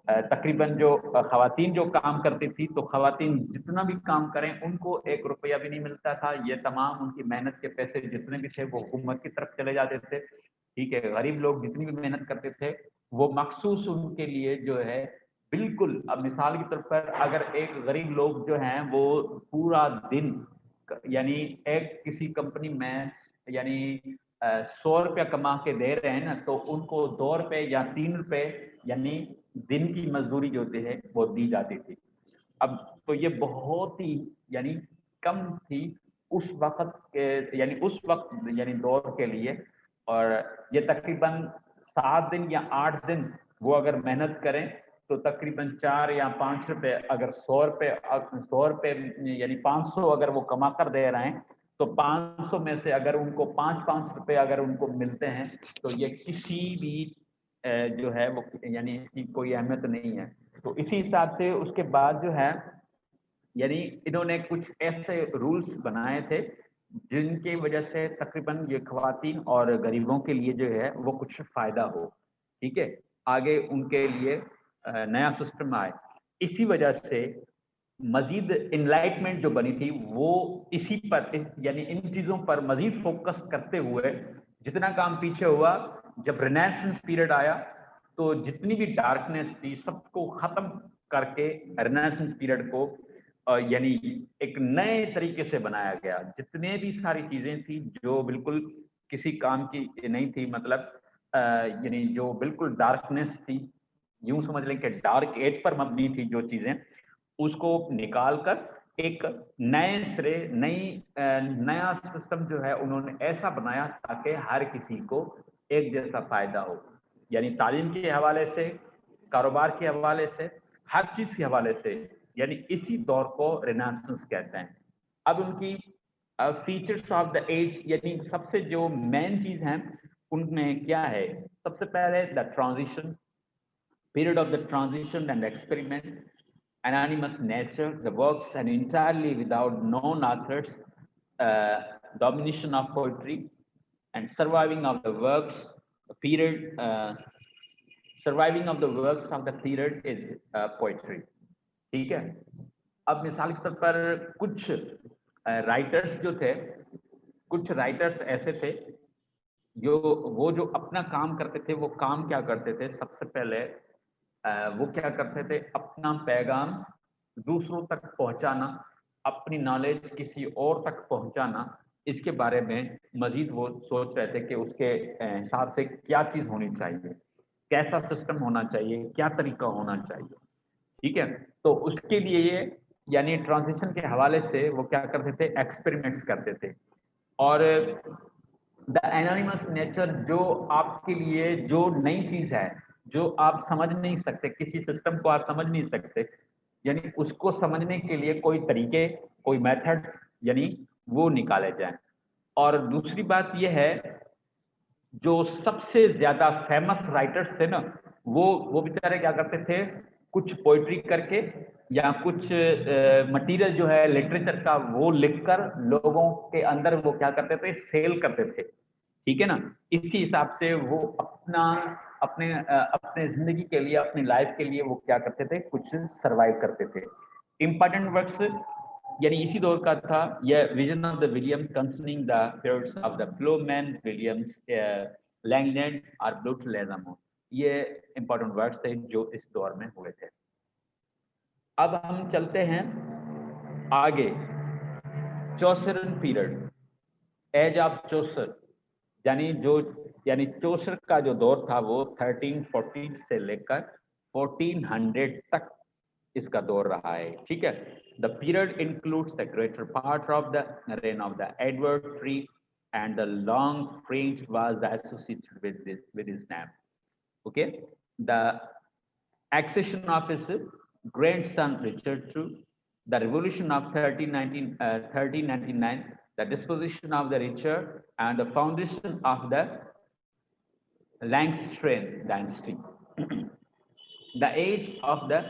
तकरीबन जो खवातीन जो काम करती थी, तो खवातीन जितना भी काम करें उनको 1 रुपया भी नहीं मिलता था, ये तमाम उनकी मेहनत के पैसे जितने भी थे वो हुकूमत की तरफ चले जाते थे, ठीक है। गरीब लोग जितनी भी मेहनत करते थे वो मखसूस उनके लिए जो है बिल्कुल, अब मिसाल के तौर पर अगर एक गरीब लोग जो हैं वो पूरा दिन यानी एक किसी कंपनी में यानी 100 रुपया कमा के दे रहे हैं ना, तो उनको 2 रुपए या 3 रुपए यानी दिन की मजदूरी जो होती है वो दी जाती थी। अब तो ये बहुत ही यानी कम थी उस वक्त के, यानी उस वक्त यानी दौर के लिए, और ये तकरीबन 7 दिन या 8 दिन वो अगर मेहनत करें तो तकरीबन 4 या 5 रुपए, अगर 100 रुपए यानी 500 अगर वो कमा कर दे रहे हैं, तो 500 में से अगर उनको 5-5 रुपए अगर उनको मिलते हैं तो ये किसी भी जो है वो यानी इसकी कोई अहमियत नहीं है। तो इसी हिसाब से उसके बाद जो है यानी इन्होंने कुछ ऐसे रूल्स बनाए थे जिनकी वजह से तकरीबन ये खवातीन और गरीबों के लिए जो है वो कुछ फायदा हो, ठीक है, आगे उनके लिए नया सिस्टम आए। इसी वजह से मजीद इनलाइटमेंट जो बनी थी वो इसी पर यानी इन चीजों पर मजीद फोकस करते हुए जितना काम पीछे हुआ, जब रिनेसेंस पीरियड आया तो जितनी भी डार्कनेस थी सबको खत्म करके रिनेसेंस पीरियड को यानी एक नए तरीके से बनाया गया। जितने भी सारी चीजें थी जो बिल्कुल किसी काम की नहीं थी, मतलब यानी जो बिल्कुल डार्कनेस थी, यूं समझ लें कि डार्क एज पर मबनी थी जो चीजें, उसको निकाल कर एक नए सिरे नया सिस्टम जो है उन्होंने ऐसा बनाया ताकि हर किसी को एक जैसा फायदा हो, यानी तालीम के हवाले से, कारोबार के हवाले से, हर चीज के हवाले से, यानी इसी दौर को रिनेसेंस कहते हैं। अब उनकी फीचर्स ऑफ द एज यानी सबसे जो मेन चीज है उनमें क्या है, सबसे पहले the transition period of the transition and experiment, anonymous nature, the works and entirely without known authors, domination of poetry, and surviving of the works period, surviving of the works of the period is poetry, ठीक है। अब मिसाल के तौर पर कुछ writers जो थे, कुछ राइटर्स ऐसे थे जो अपना काम करते थे, वो काम क्या करते थे, सबसे पहले वो क्या करते थे, अपना पैगाम दूसरों तक पहुंचाना, अपनी नॉलेज किसी और तक पहुंचाना, इसके बारे में मजीद वो सोच रहे थे कि उसके हिसाब से क्या चीज होनी चाहिए, कैसा सिस्टम होना चाहिए, क्या तरीका होना चाहिए, ठीक है। तो उसके लिए ये यानी ट्रांजिशन के हवाले से वो क्या करते थे, एक्सपेरिमेंट्स करते थे। और द एनोनिमस नेचर, जो आपके लिए जो नई चीज है, जो आप समझ नहीं सकते, किसी सिस्टम को आप समझ नहीं सकते, यानी उसको समझने के लिए कोई तरीके, कोई मेथड्स यानी वो निकाले जाएं। और दूसरी बात यह है, जो सबसे ज्यादा फेमस राइटर्स थे ना, वो बेचारे क्या करते थे, कुछ पोइट्री करके या कुछ मटेरियल जो है लिटरेचर का वो लिखकर लोगों के अंदर वो क्या करते थे, सेल करते थे, ठीक है ना। इसी हिसाब से वो अपने जिंदगी के लिए, अपनी लाइफ के लिए वो क्या करते थे, कुछ सरवाइव करते थे। इंपॉर्टेंट वर्क्स यानी इसी दौर का था यह vision of the William concerning the periods of the plowman, Williams, Langland और ब्लूटलेज़म, ये इंपॉर्टेंट वर्क्स थे जो इस दौर में हुए थे। अब हम चलते हैं आगे चौसरन पीरियड, एज ऑफ चौसर, यानी चौसर का जो दौर था वो 1340 से लेकर 1400 तक इसका दौर रहा है, ठीक है। The period includes the greater part of the rain of the Edward tree and the long French was associated with his name, okay. The accession of his grandson Richard II, the revolution of 1399, the disposition of the Richard, and the foundation of the Langstroth dynasty. The age of the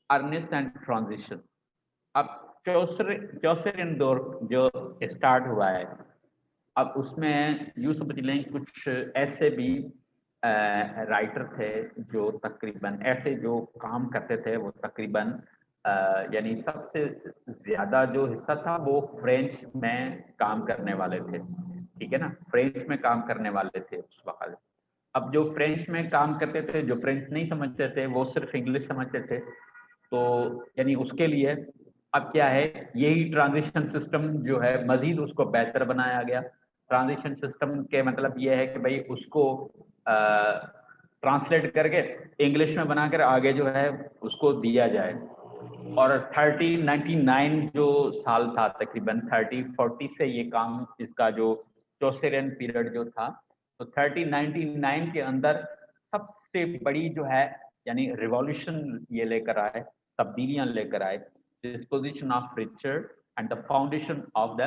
earnest and transition. अब चौसरियन दौर जो start हुआ है, अब उसमें यूं समझ लें कुछ ऐसे भी राइटर थे जो तकरीबन ऐसे जो काम करते थे, वो तकरीबन यानी सबसे ज्यादा जो हिस्सा था वो फ्रेंच में काम करने वाले थे, ठीक है ना, फ्रेंच में काम करने वाले थे उस वक्त। अब जो फ्रेंच में काम करते थे, जो फ्रेंच नहीं समझते थे, वो सिर्फ इंग्लिश समझते थे, तो यानी उसके लिए अब क्या है, यही ट्रांजिशन सिस्टम जो है मजीद उसको बेहतर बनाया गया। ट्रांजिशन सिस्टम के मतलब ये है कि भाई उसको ट्रांसलेट करके इंग्लिश में बनाकर आगे जो है उसको दिया जाए। और 1399 जो साल था, तकरीबन 1340 से ये काम, इसका जो चौसरियन पीरियड जो था, तो 1399 के अंदर सबसे बड़ी जो है यानी रिवॉल्यूशन ये लेकर आए, तब्दीलियां लेकर आए, disposition of Richard and the foundation of the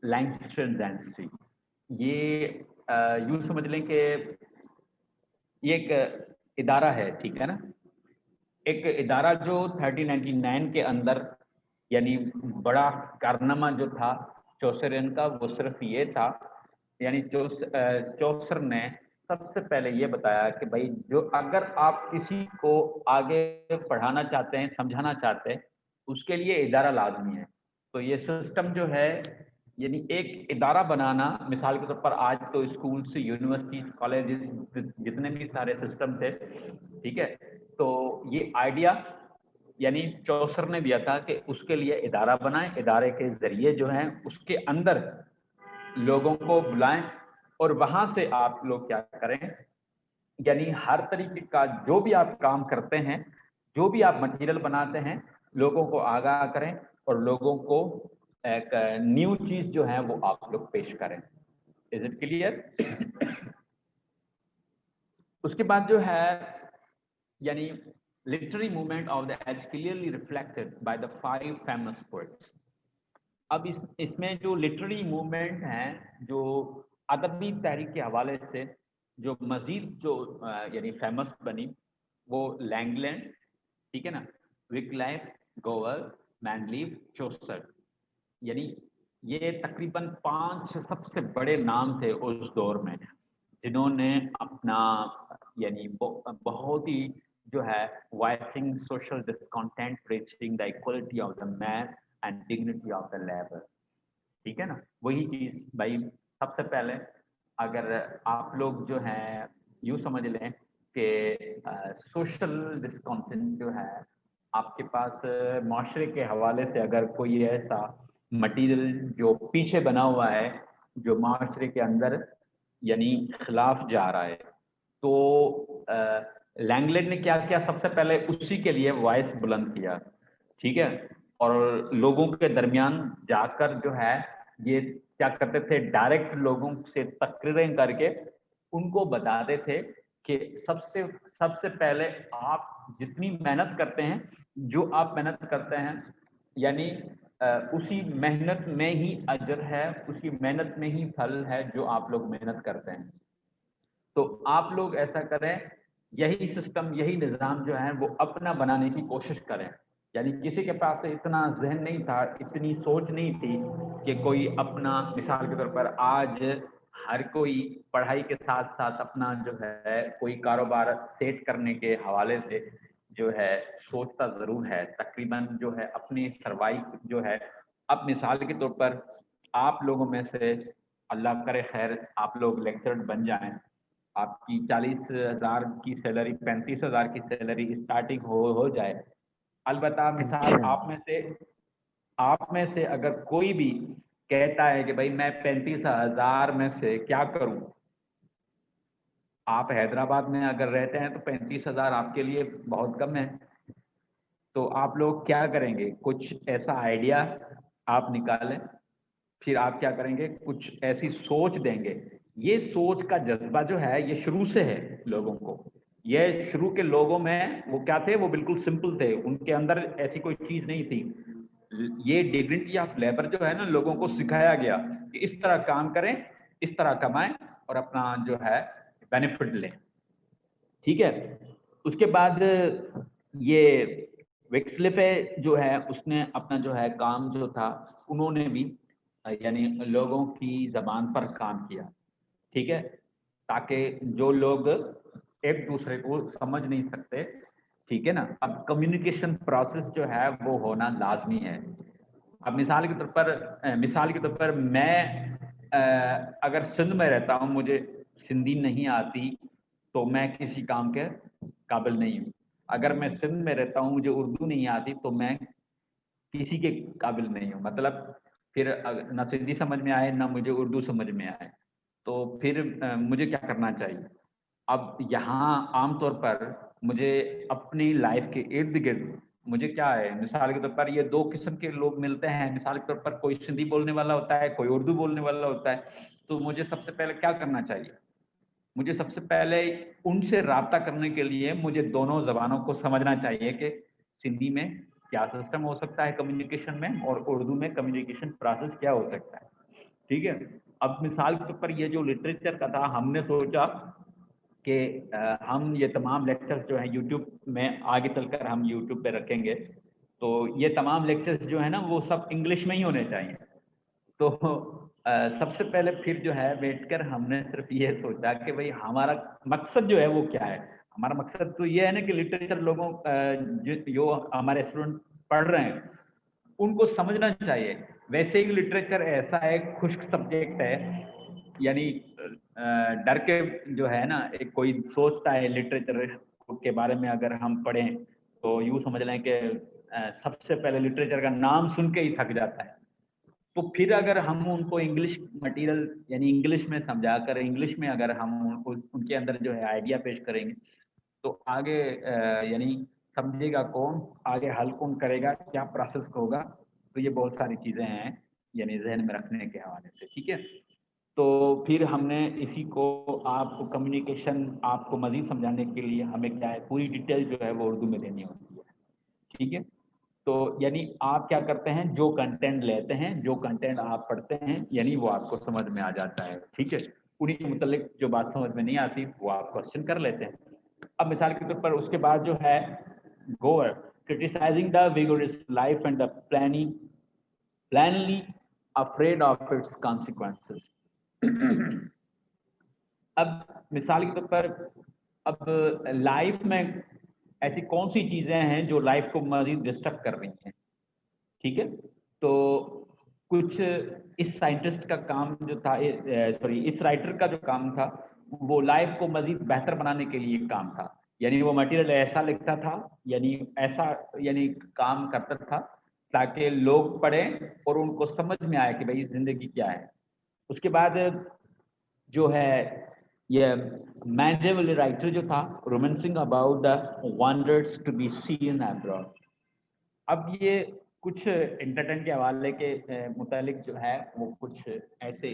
Langston dynasty. ये यूं समझ लें कि ये एक इदारा है, ठीक है ना, एक इदारा जो 1399 के अंदर यानी बड़ा कारनामा जो था चौसरियन का, वो सिर्फ ये था, यानी चौसर ने सबसे पहले ये बताया कि भाई जो अगर आप किसी को आगे पढ़ाना चाहते हैं, समझाना चाहते हैं, उसके लिए इदारा लाजमी है। तो ये सिस्टम जो है यानी एक इदारा बनाना, मिसाल के तौर पर आज तो स्कूल्स, यूनिवर्सिटीज, कॉलेजेस, जितने भी सारे सिस्टम थे, ठीक है, तो ये आइडिया यानी चौसर ने दिया था कि उसके लिए इदारा बनाएं, इदारे के जरिए जो है उसके अंदर लोगों को बुलाएं और वहां से आप लोग क्या करें, यानी हर तरीके का जो भी आप काम करते हैं, जो भी आप मटेरियल बनाते हैं, लोगों को आगाह करें और लोगों को एक न्यू चीज जो है वो आप लोग पेश करें। Is it clear? उसके बाद जो है यानी literary movement of the age clearly reflected by the 5 famous poets. अब इसमें जो लिटरेरी मूवमेंट है, जो अदबी तहरीक के हवाले से जो मजीद जो यानी फेमस बनी, वो लैंगलैंड, ठीक है ना, विक्लाइफ, गोवर, मैनलीव, चौसर, यानी ये तकरीबन 5 सबसे बड़े नाम थे उस दौर में, जिन्होंने अपना यानी बहुत ही जो है voicing social discontent, preaching the equality of the man and dignity of the labour, ठीक है ना। वही चीज भाई सबसे पहले अगर आप लोग जो है यूं समझ लें कि सोशल डिस्कंटेंट जो है आपके पास माशरे के हवाले से अगर कोई ऐसा मटीरियल जो पीछे बना हुआ है, जो माशरे के अंदर यानी खिलाफ जा रहा है, तो लैंगलैंड ने क्या किया, सबसे पहले उसी के लिए वॉइस बुलंद किया, ठीक है, और लोगों के दरमियान जाकर जो है ये क्या करते थे, डायरेक्ट लोगों से तकरीरें करके उनको बताते थे कि सबसे पहले आप जितनी मेहनत करते हैं, जो आप मेहनत करते हैं, यानी उसी मेहनत में ही अजर है, उसी मेहनत में ही फल है जो आप लोग मेहनत करते हैं। तो आप लोग ऐसा करें, यही सिस्टम, यही निज़ाम जो है वो अपना बनाने की कोशिश करें। यानी किसी के पास इतना जहन नहीं था, इतनी सोच नहीं थी कि कोई अपना, मिसाल के तौर पर आज हर कोई पढ़ाई के साथ साथ अपना जो है कोई कारोबार सेट करने के हवाले से जो है सोचता ज़रूर है, तकरीबन जो है अपनी सर्वाइव जो है। अब मिसाल के तौर पर आप लोगों में से अल्लाह करे खैर आप लोग लेक्चरर बन जाएं, आपकी 40,000 की सैलरी, 35,000 की सैलरी स्टार्टिंग हो जाए, अलबत्ता मिसाल आप में से आप में से अगर कोई भी कहता है कि भाई मैं 35,000 में से क्या करूं, आप हैदराबाद में अगर रहते हैं तो 35,000 आपके लिए बहुत कम है, तो आप लोग क्या करेंगे? कुछ ऐसा आइडिया आप निकालें, फिर आप क्या करेंगे? कुछ ऐसी सोच देंगे। ये सोच का जज्बा जो है ये शुरू से है लोगों को। ये शुरू के लोगों में वो क्या थे, वो बिल्कुल सिंपल थे, उनके अंदर ऐसी कोई चीज नहीं थी। ये डिग्निटी ऑफ लेबर जो है ना, लोगों को सिखाया गया कि इस तरह काम करें, इस तरह कमाएं और अपना जो है बेनिफिट लें। ठीक है, उसके बाद ये विक्सलिफे जो है उसने अपना जो है काम जो था, उन्होंने भी यानी लोगों की जबान पर काम किया। ठीक है, ताकि जो लोग एक दूसरे को समझ नहीं सकते, ठीक है ना, अब कम्युनिकेशन प्रोसेस जो है वो होना लाजमी है। अब मिसाल के तौर पर मैं अगर सिंध में रहता हूँ, मुझे सिंधी नहीं आती, तो मैं किसी काम के काबिल नहीं हूँ। अगर मैं सिंध में रहता हूँ, मुझे उर्दू नहीं आती, तो मैं किसी के काबिल नहीं हूँ। मतलब फिर ना सिंधी समझ में आए ना मुझे उर्दू समझ में आए, तो फिर मुझे क्या करना चाहिए? अब यहाँ आमतौर पर मुझे अपनी लाइफ के इर्द गिर्द मुझे क्या है, मिसाल के तौर पर ये दो किस्म के लोग मिलते हैं। मिसाल के तौर पर कोई सिंधी बोलने वाला होता है, कोई उर्दू बोलने वाला होता है। तो मुझे सबसे पहले क्या करना चाहिए? मुझे सबसे पहले उनसे राब्ता करने के लिए मुझे दोनों जबानों को समझना चाहिए कि सिंधी में क्या सिस्टम हो सकता है कम्युनिकेशन में, और उर्दू में कम्युनिकेशन प्रोसेस क्या हो सकता है। ठीक है, अब मिसाल के तौर पर ये जो लिटरेचर का था, हमने सोचा कि हम ये तमाम लेक्चर्स जो हैं यूट्यूब में आगे चलकर हम यूट्यूब पे रखेंगे, तो ये तमाम लेक्चर्स जो है ना वो सब इंग्लिश में ही होने चाहिए। तो सबसे पहले फिर जो है बैठकर हमने सिर्फ ये सोचा कि भाई हमारा मकसद जो है वो क्या है। हमारा मकसद तो ये है ना कि लिटरेचर लोगों जो हमारे स्टूडेंट पढ़ रहे हैं उनको समझना चाहिए। वैसे ही लिटरेचर ऐसा एक खुश्क सब्जेक्ट है, यानी डर के जो है ना, एक कोई सोचता है लिटरेचर के बारे में अगर हम पढ़ें तो यूँ समझ लें कि सबसे पहले लिटरेचर का नाम सुन के ही थक जाता है। तो फिर अगर हम उनको इंग्लिश मटेरियल यानी इंग्लिश में समझा कर, इंग्लिश में अगर हम उनको उनके अंदर जो है आइडिया पेश करेंगे, तो आगे यानी समझेगा कौन, आगे हल कौन करेगा, क्या प्रोसेस होगा। तो ये बहुत सारी चीज़ें हैं यानी जहन में रखने के हवाले से। ठीक है, तो फिर हमने इसी को आपको कम्युनिकेशन आपको मज़ीद समझाने के लिए हमें क्या है, पूरी डिटेल जो है वो उर्दू में देनी होती है। ठीक है, तो यानी आप क्या करते हैं, जो कंटेंट लेते हैं, जो कंटेंट आप पढ़ते हैं, यानी वो आपको समझ में आ जाता है। ठीक है, उन्हीं के मुतालिक जो बात समझ में नहीं आती वो आप क्वेश्चन कर लेते हैं। अब मिसाल के तौर पर उसके बाद जो है Gower criticising the vigorous life and the plainly afraid of its consequences. अब मिसाल के तौर पर अब लाइफ में ऐसी कौन सी चीजें हैं जो लाइफ को मजीद डिस्टर्ब कर रही हैं। ठीक है, तो कुछ इस साइंटिस्ट का काम जो था, सॉरी इस राइटर का जो काम था, वो लाइफ को मजीद बेहतर बनाने के लिए काम था। यानी वो मटेरियल ऐसा लिखता था, यानी ऐसा यानी काम करता था ताकि लोग पढ़ें और उनको समझ में आए कि भाई जिंदगी क्या है। उसके बाद जो है ये मैंडेविल राइटर जो था, romancing about the wonders to be seen abroad. अब ये कुछ एंटरटेन के हवाले के मुतालिक जो है वो कुछ ऐसे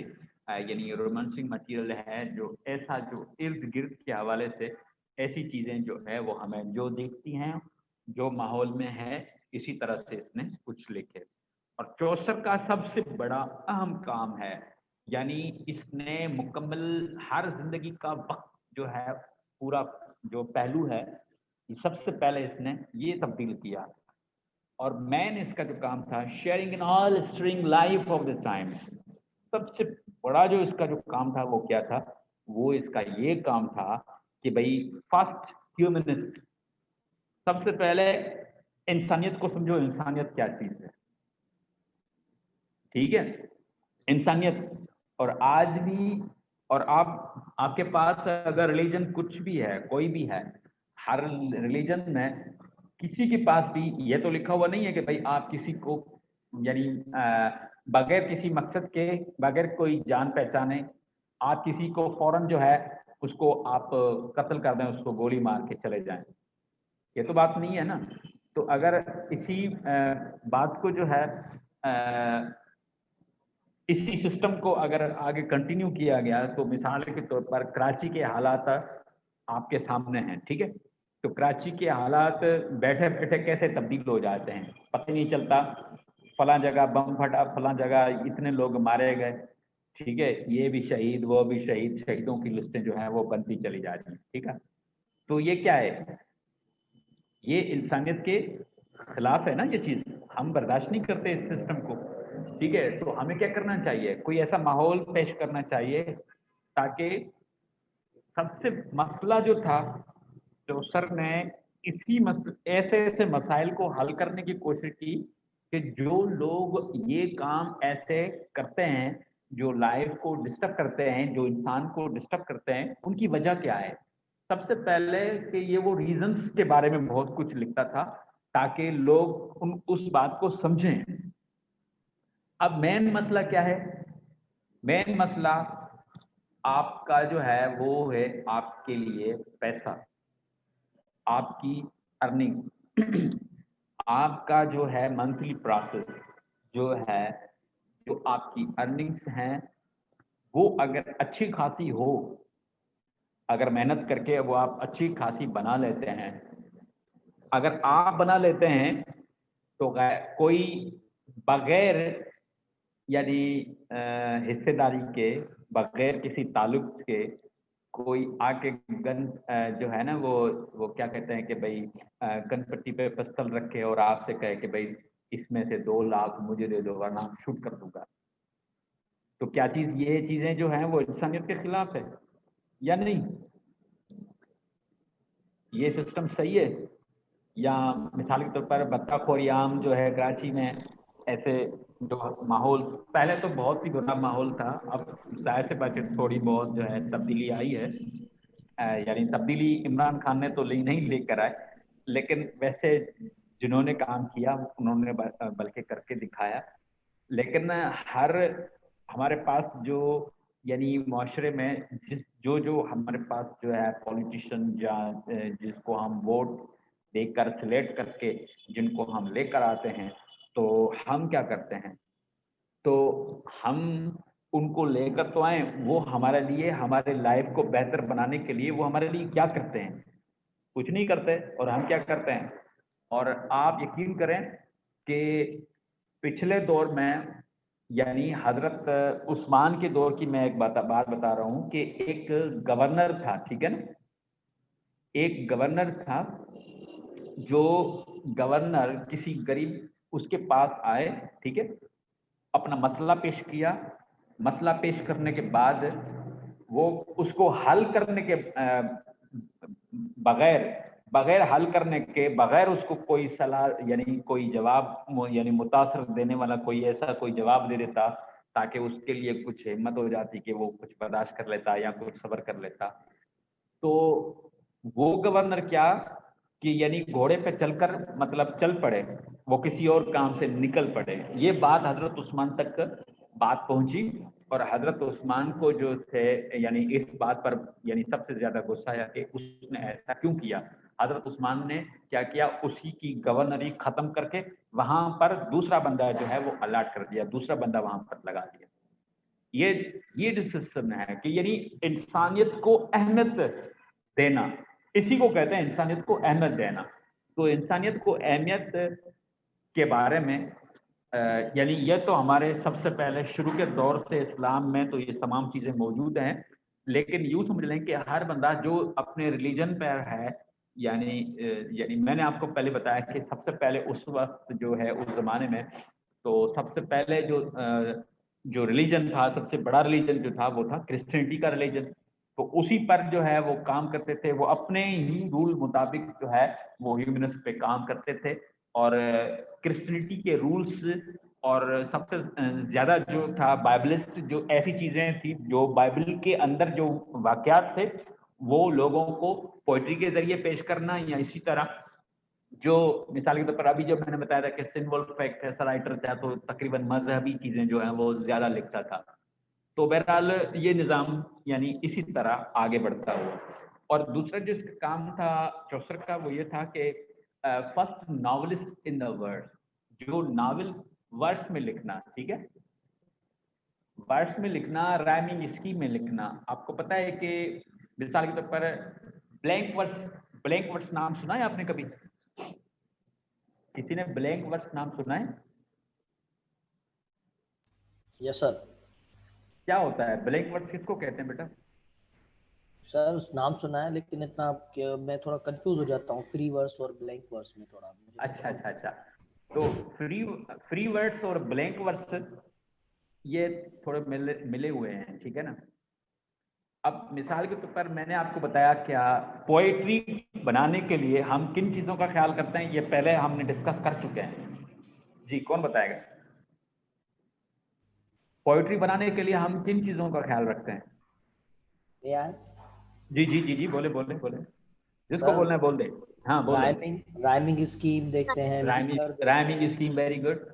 यानी रोमांसिंग मटेरियल है जो ऐसा जो इर्द गिर्द के हवाले से ऐसी चीजें जो है वो हमें जो दिखती हैं, जो माहौल में है, इसी तरह से इसने कुछ लिखे। और चौसर का सबसे बड़ा अहम काम है, यानी इसने मुकम्मल हर जिंदगी का वक्त जो है, पूरा जो पहलू है, सबसे पहले इसने ये तब्दील किया। और मैन इसका जो काम था, sharing in all string life of the times. सबसे बड़ा जो इसका जो काम था वो क्या था, वो इसका ये काम था कि भाई फर्स्ट ह्यूमनिस्ट, सबसे पहले इंसानियत को समझो, इंसानियत क्या चीज है। ठीक है, इंसानियत। और आज भी, और आप आपके पास अगर रिलीजन कुछ भी है, कोई भी है, हर रिलीजन में किसी के पास भी ये तो लिखा हुआ नहीं है कि भाई आप किसी को यानी बगैर किसी मकसद के, बगैर कोई जान पहचाने आप किसी को फौरन जो है उसको आप कत्ल कर दें, उसको गोली मार के चले जाएं, ये तो बात नहीं है ना। तो अगर इसी बात को जो है इसी सिस्टम को अगर आगे कंटिन्यू किया गया तो मिसाल के तौर पर कराची के हालात आपके सामने हैं, ठीक है। तो कराची के हालात बैठे बैठे कैसे तब्दील हो जाते हैं, पता नहीं चलता। फला जगह बम फटा, फला जगह इतने लोग मारे गए, ठीक है, ये भी शहीद, वो भी शहीद, शहीदों की लिस्टें जो है वो बनती चली जा रही हैं, ठीक है। तो ये क्या है, ये इंसानियत के खिलाफ है ना, ये चीज हम बर्दाश्त नहीं करते इस सिस्टम को, ठीक है। तो हमें क्या करना चाहिए, कोई ऐसा माहौल पेश करना चाहिए ताकि सबसे मसला जो था, तो सर ने इसी ऐसे ऐसे मसाइल को हल करने की कोशिश की कि जो लोग ये काम ऐसे करते हैं, जो लाइफ को डिस्टर्ब करते हैं, जो इंसान को डिस्टर्ब करते हैं, उनकी वजह क्या है। सबसे पहले कि ये वो रीजंस के बारे में बहुत कुछ लिखता था ताकि लोग उस बात को समझें। अब मेन मसला क्या है, मेन मसला आपका जो है वो है आपके लिए पैसा, आपकी अर्निंग, आपका जो है मंथली प्रोसेस जो है, जो आपकी अर्निंग्स हैं वो अगर अच्छी खासी हो, अगर मेहनत करके वो आप अच्छी खासी बना लेते हैं, अगर आप बना लेते हैं तो कोई बगैर यानी हिस्सेदारी के, बगैर किसी ताल्लुक के कोई आके गन जो है ना वो क्या कहते हैं कि भाई गन पट्टी पे पिस्तौल रखे और आपसे कहे कि भाई इसमें से 2 लाख मुझे दे दो वरना शूट कर दूंगा। तो क्या चीज, ये चीजें जो हैं वो इंसानियत के खिलाफ है या नहीं, ये सिस्टम सही है? या मिसाल के तौर पर बत्ताखोरी आम जो है कराची में, ऐसे जो माहौल पहले तो बहुत ही बुरा माहौल था, अब जाहिर से बात थोड़ी बहुत जो है तब्दीली आई है, यानी तब्दीली इमरान खान ने तो नहीं लेकर आए, लेकिन वैसे जिन्होंने काम किया उन्होंने बल्कि करके दिखाया। लेकिन हमारे पास जो यानी माशरे में जो हमारे पास जो है पॉलिटिशियन या जिसको हम वोट देकर सिलेक्ट करके जिनको हम लेकर आते हैं, तो हम क्या करते हैं, तो हम उनको लेकर तो आए, वो हमारे लिए, हमारे लाइफ को बेहतर बनाने के लिए वो हमारे लिए क्या करते हैं, कुछ नहीं करते। और हम क्या करते हैं, और आप यकीन करें कि पिछले दौर में यानी हजरत उस्मान के दौर की मैं एक बात बता रहा हूं कि एक गवर्नर था, ठीक है ना, एक गवर्नर था, जो गवर्नर किसी गरीब उसके पास आए, ठीक है, अपना मसला पेश किया, मसला पेश करने के बाद वो उसको हल करने के बगैर हल करने के, बगैर उसको कोई सलाह यानी कोई जवाब यानी मुतासर देने वाला कोई ऐसा कोई जवाब दे देता ताकि उसके लिए कुछ हिम्मत हो जाती कि वो कुछ बर्दाश्त कर लेता या कुछ सब्र कर लेता। तो वो गवर्नर क्या कि यानी घोड़े पे चलकर मतलब चल पड़े, वो किसी और काम से निकल पड़े। ये बात हजरत उस्मान तक बात पहुंची और हजरत उस्मान को जो थे यानी इस बात पर यानी सबसे ज्यादा गुस्सा आया कि उसने ऐसा क्यों किया। हजरत उस्मान ने क्या किया, उसी की गवर्नरी खत्म करके वहां पर दूसरा बंदा जो है वो अलॉट कर दिया, दूसरा बंदा वहां पर लगा दिया। ये जो सिस्टम है कि यानी इंसानियत को अहमियत देना, इसी को कहते हैं इंसानियत को अहमियत देना। तो इंसानियत को अहमियत के बारे में यानी ये तो हमारे सबसे पहले शुरू के दौर से इस्लाम में तो ये तमाम चीजें मौजूद हैं, लेकिन यूं समझ लें कि हर बंदा जो अपने रिलीजन पर है, यानी मैंने आपको पहले बताया कि सबसे पहले उस वक्त जो है उस जमाने में तो सबसे पहले जो रिलीजन था, सबसे बड़ा रिलीजन जो था वो था क्रिश्चियनिटी का रिलीजन। तो उसी पर जो है वो काम करते थे, वो अपने ही रूल मुताबिक जो है वो ह्यूमनिस्ट पे काम करते थे और क्रिश्चियनिटी के रूल्स और सबसे ज्यादा जो था बाइबलिस्ट, जो ऐसी चीजें थी जो बाइबल के अंदर जो वाकयात थे वो लोगों को पोइट्री के जरिए पेश करना या इसी तरह जो मिसाल के तौर पर अभी जो मैंने बताया था कि सिंबल फैक्ट ऐसा राइटर था तो तकरीबन मजहबी चीजें जो है वो ज्यादा लिखता था। तो बहरहाल ये निज़ाम यानी इसी तरह आगे बढ़ता हुआ। और दूसरा जो इसका काम था चौसर का वो ये था कि first novelist in the world, जो नावल वर्ड्स में लिखना, ठीक है, वर्ड्स में लिखना, राइमिंग स्कीम में लिखना। आपको पता है कि मिसाल के तौर पर ब्लैंक वर्ड्स नाम सुना है आपने कभी? किसी ने ब्लैंक वर्ड्स नाम सुना है? Yes sir. क्या होता है ब्लैंक वर्ड्स, किसको कहते हैं बेटा? सर नाम सुना है लेकिन इतना कि मैं थोड़ा कंफ्यूज हो जाता हूँ फ्री वर्स और ब्लैंक वर्स में थोड़ा मुझे। अच्छा। तो फ्री वर्ड्स और ब्लैंक वर्ड्स ये थोड़े मिले हुए हैं, ठीक है ना। अब मिसाल के तौर पर मैंने आपको बताया क्या पोएट्री बनाने के लिए हम किन चीजों का ख्याल करते हैं, ये पहले हमने डिस्कस कर चुके हैं। जी कौन बताएगा? पोएट्री बनाने के लिए हम किन चीजों का ख्याल रखते हैं? यार जी बोले जिसको सर, बोलना है बोल दे। हाँ बोल दे। राइमिंग स्कीम देखते हैं, rhyming scheme, very good.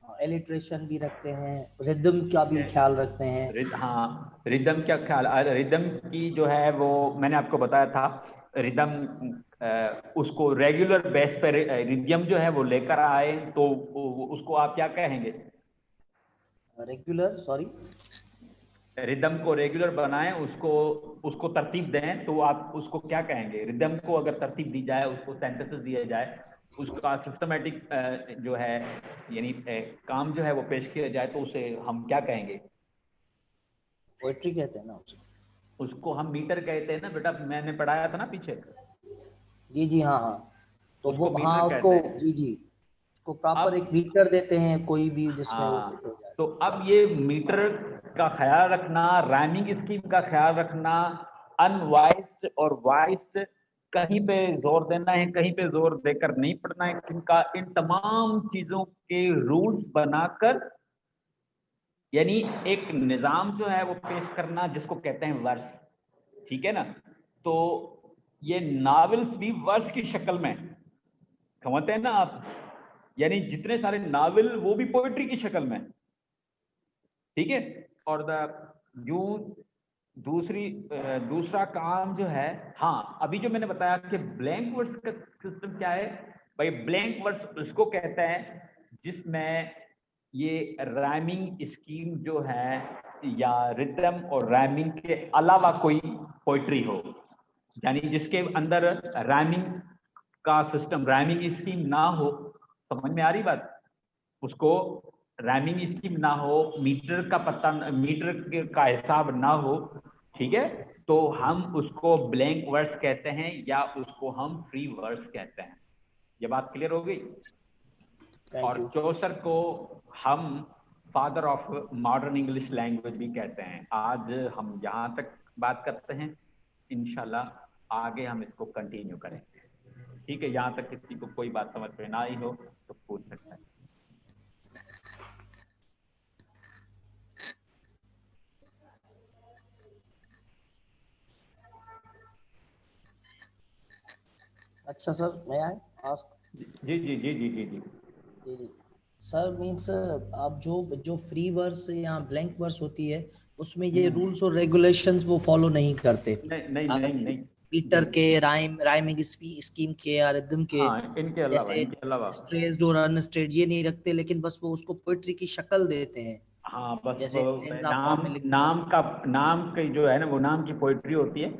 Alliteration भी रखते हैं, रिदम का भी ख्याल रखते हैं। हाँ रिदम क्या ख्याल, रिदम की जो है वो मैंने आपको बताया था, रिदम उसको रेगुलर बेस पर रिदम जो है वो लेकर आए तो उसको आप क्या कहेंगे? रेगुलर, सॉरी, रिदम को रेगुलर बनाएं, उसको तरतीब दें तो आप उसको क्या कहेंगे? रिदम को अगर तरतीब दी जाए, उसको सेंटेंसेस दिए जाए, उसका सिस्टमेटिक जो है यानी काम जो है वो पेश किया जाए तो उसे हम क्या कहेंगे? पोएट्री कहते हैं ना उसको हम मीटर कहते हैं ना बेटा, मैंने पढ़ाया था ना पीछे। जी हाँ। तो वो हाँ उसको जी उसको प्रॉपर एक मीटर देते हैं कोई भी जिसमें वो फिट हो जाए। तो अब ये मीटर का ख्याल रखना, राइमिंग स्कीम का ख्याल रखना, अनवाइस्ड और वाइस्ड कहीं पे जोर देना है, कहीं पे जोर देकर नहीं पढ़ना है, इनका इन तमाम चीजों के रूल्स बनाकर यानी एक निजाम जो है वो पेश करना जिसको कहते हैं वर्स, ठीक है ना। तो ये नॉवेल्स भी वर्स की शक्ल में, समझते हैं ना आप, यानी जितने सारे नावल वो भी पोएट्री की शक्ल में, ठीक है। और दूसरा काम जो है, हाँ अभी जो मैंने बताया कि ब्लैंक वर्ड्स का सिस्टम क्या है भाई, ब्लैंक वर्ड्स उसको कहते हैं जिसमें ये राइमिंग स्कीम जो है या रिदम और राइमिंग के अलावा कोई पोइट्री हो, यानी जिसके अंदर राइमिंग का सिस्टम, राइमिंग स्कीम ना हो। समझ में आ रही बात? उसको राइमिंग स्कीम ना हो, मीटर का पता, मीटर का हिसाब ना हो, ठीक है, तो हम उसको ब्लैंक वर्ड्स कहते हैं या उसको हम फ्री वर्ड्स कहते हैं। ये बात क्लियर हो गई? और चौसर को हम father of modern English language भी कहते हैं। आज हम यहाँ तक बात करते हैं, इंशाल्लाह आगे हम इसको कंटिन्यू करेंगे, ठीक है। यहाँ तक किसी को कोई बात समझ में ना आई हो तो पूछ सकता है। अच्छा सर, मैं आस्क? जी सर मीन्स आप जो फ्री वर्स या ब्लैंक वर्स होती है उसमें ये रूल्स और रेगुलेशंस वो फॉलो नहीं करते। नहीं मीटर के, राइमिंग स्कीम के या रिदम के, हाँ, इनके अलावा स्ट्रेस्ड और अनस्ट्रेस्ड ये नहीं रखते, लेकिन बस वो उसको पोएट्री की शक्ल देते हैं। हाँ बस जैसे नाम की जो है ना वो नाम की पोइट्री होती है,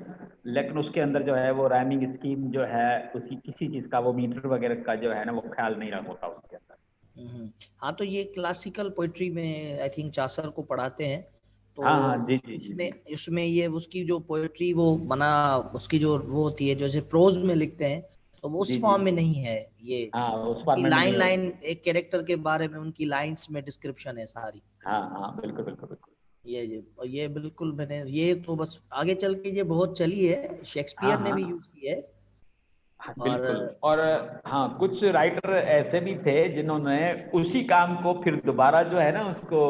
लेकिन उसके अंदर जो है वो राइमिंग स्कीम जो है उसकी किसी चीज का वो मीटर वगैरह का जो है ना वो ख्याल नहीं रख होता उसके अंदर। हाँ, तो ये क्लासिकल पोइट्री में आई थिंक चासर को पढ़ाते हैं। तो हाँ जी उसमें ये उसकी जो पोइट्री वो बना, उसकी जो वो होती है जैसे प्रोज में लिखते हैं तो वो उस फॉर्म में नहीं है। ये लाइन एक कैरेक्टर के बारे में उनकी लाइंस में डिस्क्रिप्शन है सारी। हाँ बिल्कुल ये बिल्कुल मैंने ये तो बस आगे चल के ये बहुत चली है, शेक्सपियर ने भी यूज की है। और हाँ कुछ राइटर ऐसे भी थे जिन्होंने उसी काम को फिर दोबारा जो है ना उसको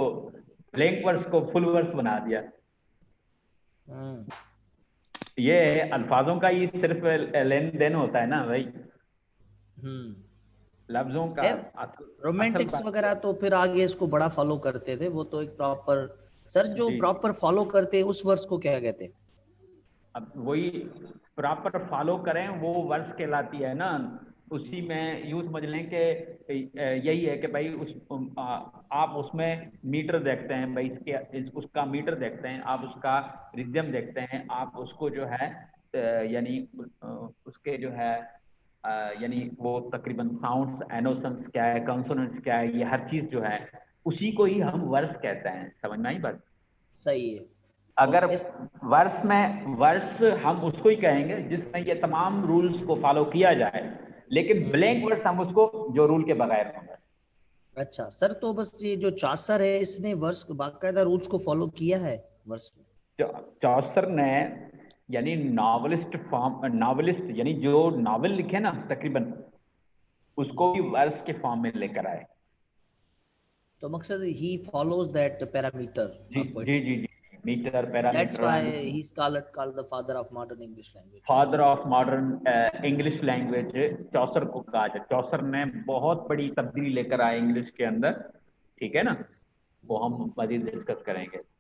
ब्लैंक वर्स को फुल वर्स बना दिया। ये अल्फाजों का ही सिर्फ लेन देन होता है ना भाई। लफ्जों का रोमांटिक्स बात- वगैरह तो फिर आगे इसको बड़ा फॉलो करते थे, वो तो एक प्रॉपर, सर जो जी। प्रॉपर फॉलो करते हैं उस वर्ष को क्या कहते हैं? अब वही प्रॉपर फॉलो करें वो वर्ष कहलाती है ना। उसी में यूं समझ लें कि यही है कि भाई आप उसमें मीटर देखते हैं भाई, उसका मीटर देखते हैं, आप उसका रिदम देखते हैं, आप उसको जो है यानी उसके जो है यानी वो तकरीबन साउंड्स, एनोसंस क्या है, कॉन्सोनेंट्स क्या है, ये हर चीज जो है उसी को ही हम वर्ष कहते हैं। समझ में आई बात? सही है। अगर तो इस वर्ष हम उसको ही कहेंगे जिसमें ये तमाम रूल्स को फॉलो किया जाए, लेकिन ब्लैंक वर्ष हम उसको जो रूल के बगैर होंगे। अच्छा सर, तो बस ये जो चासर है इसने वर्ष बाकायदा रूल्स को फॉलो किया है वर्ष में? चौसर ने यानी नॉवलिस्ट यानी जो नॉवल लिखे ना तकरीबन उसको भी वर्ष के फॉर्म में लेकर आए। तो मकसद ही फॉलोज दैट पैरामीटर जी ऑफ जी जी जी, meter that's why parameter, he is called the father of modern English language. Father of modern English language Chaucer को कहा जाए। चौसर ने बहुत बड़ी तब्दीली लेकर आए इंग्लिश के अंदर, ठीक है ना, वो हम मजीद डिस्कस करेंगे।